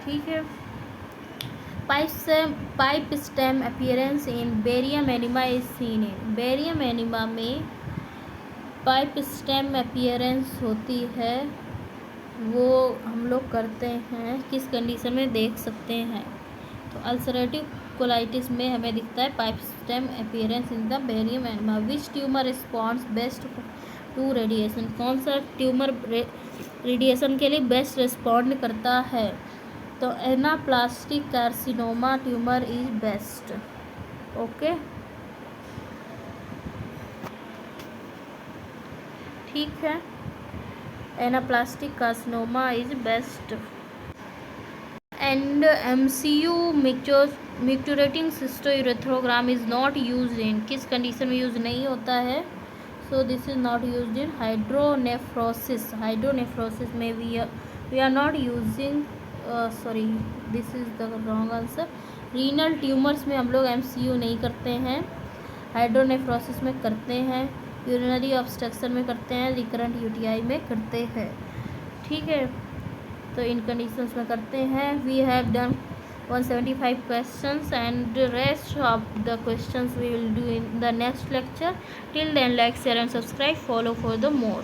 ठीक है। Pipe stem appearance in barium enema is seen in, barium enema में पाइप स्टेम अपीयरेंस होती है, वो हम लोग करते हैं किस कंडीशन में देख सकते हैं? तो अल्सरेटिव कोलाइटिस में हमें दिखता है pipe stem appearance in the barium enema. Which tumour response best to radiation, कौन सा ट्यूमर रेडिएशन के लिए बेस्ट रिस्पॉन्ड करता है? तो anaplastic carcinoma tumour is best. Okay, ठीक है। Anaplastic carcinoma is best. And MCU micturating cystourethrogram is not use in, किस कंडीशन में यूज नहीं होता है? So this is not use in hydronephrosis, hydronephrosis में we are not using, sorry this is the wrong answer. Renal tumours में हम लोग MCU नहीं करते हैं, हाइड्रोनेफ्रोसिस में करते हैं, यूरिनरी ऑब्स्ट्रक्शन में करते हैं, रिकरेंट UTI में करते हैं। ठीक है, तो इन कंडीशंस में करते हैं। We have done 175 questions and the rest of the questions we will do in the next lecture. Till then, like, share and subscribe, follow for the more.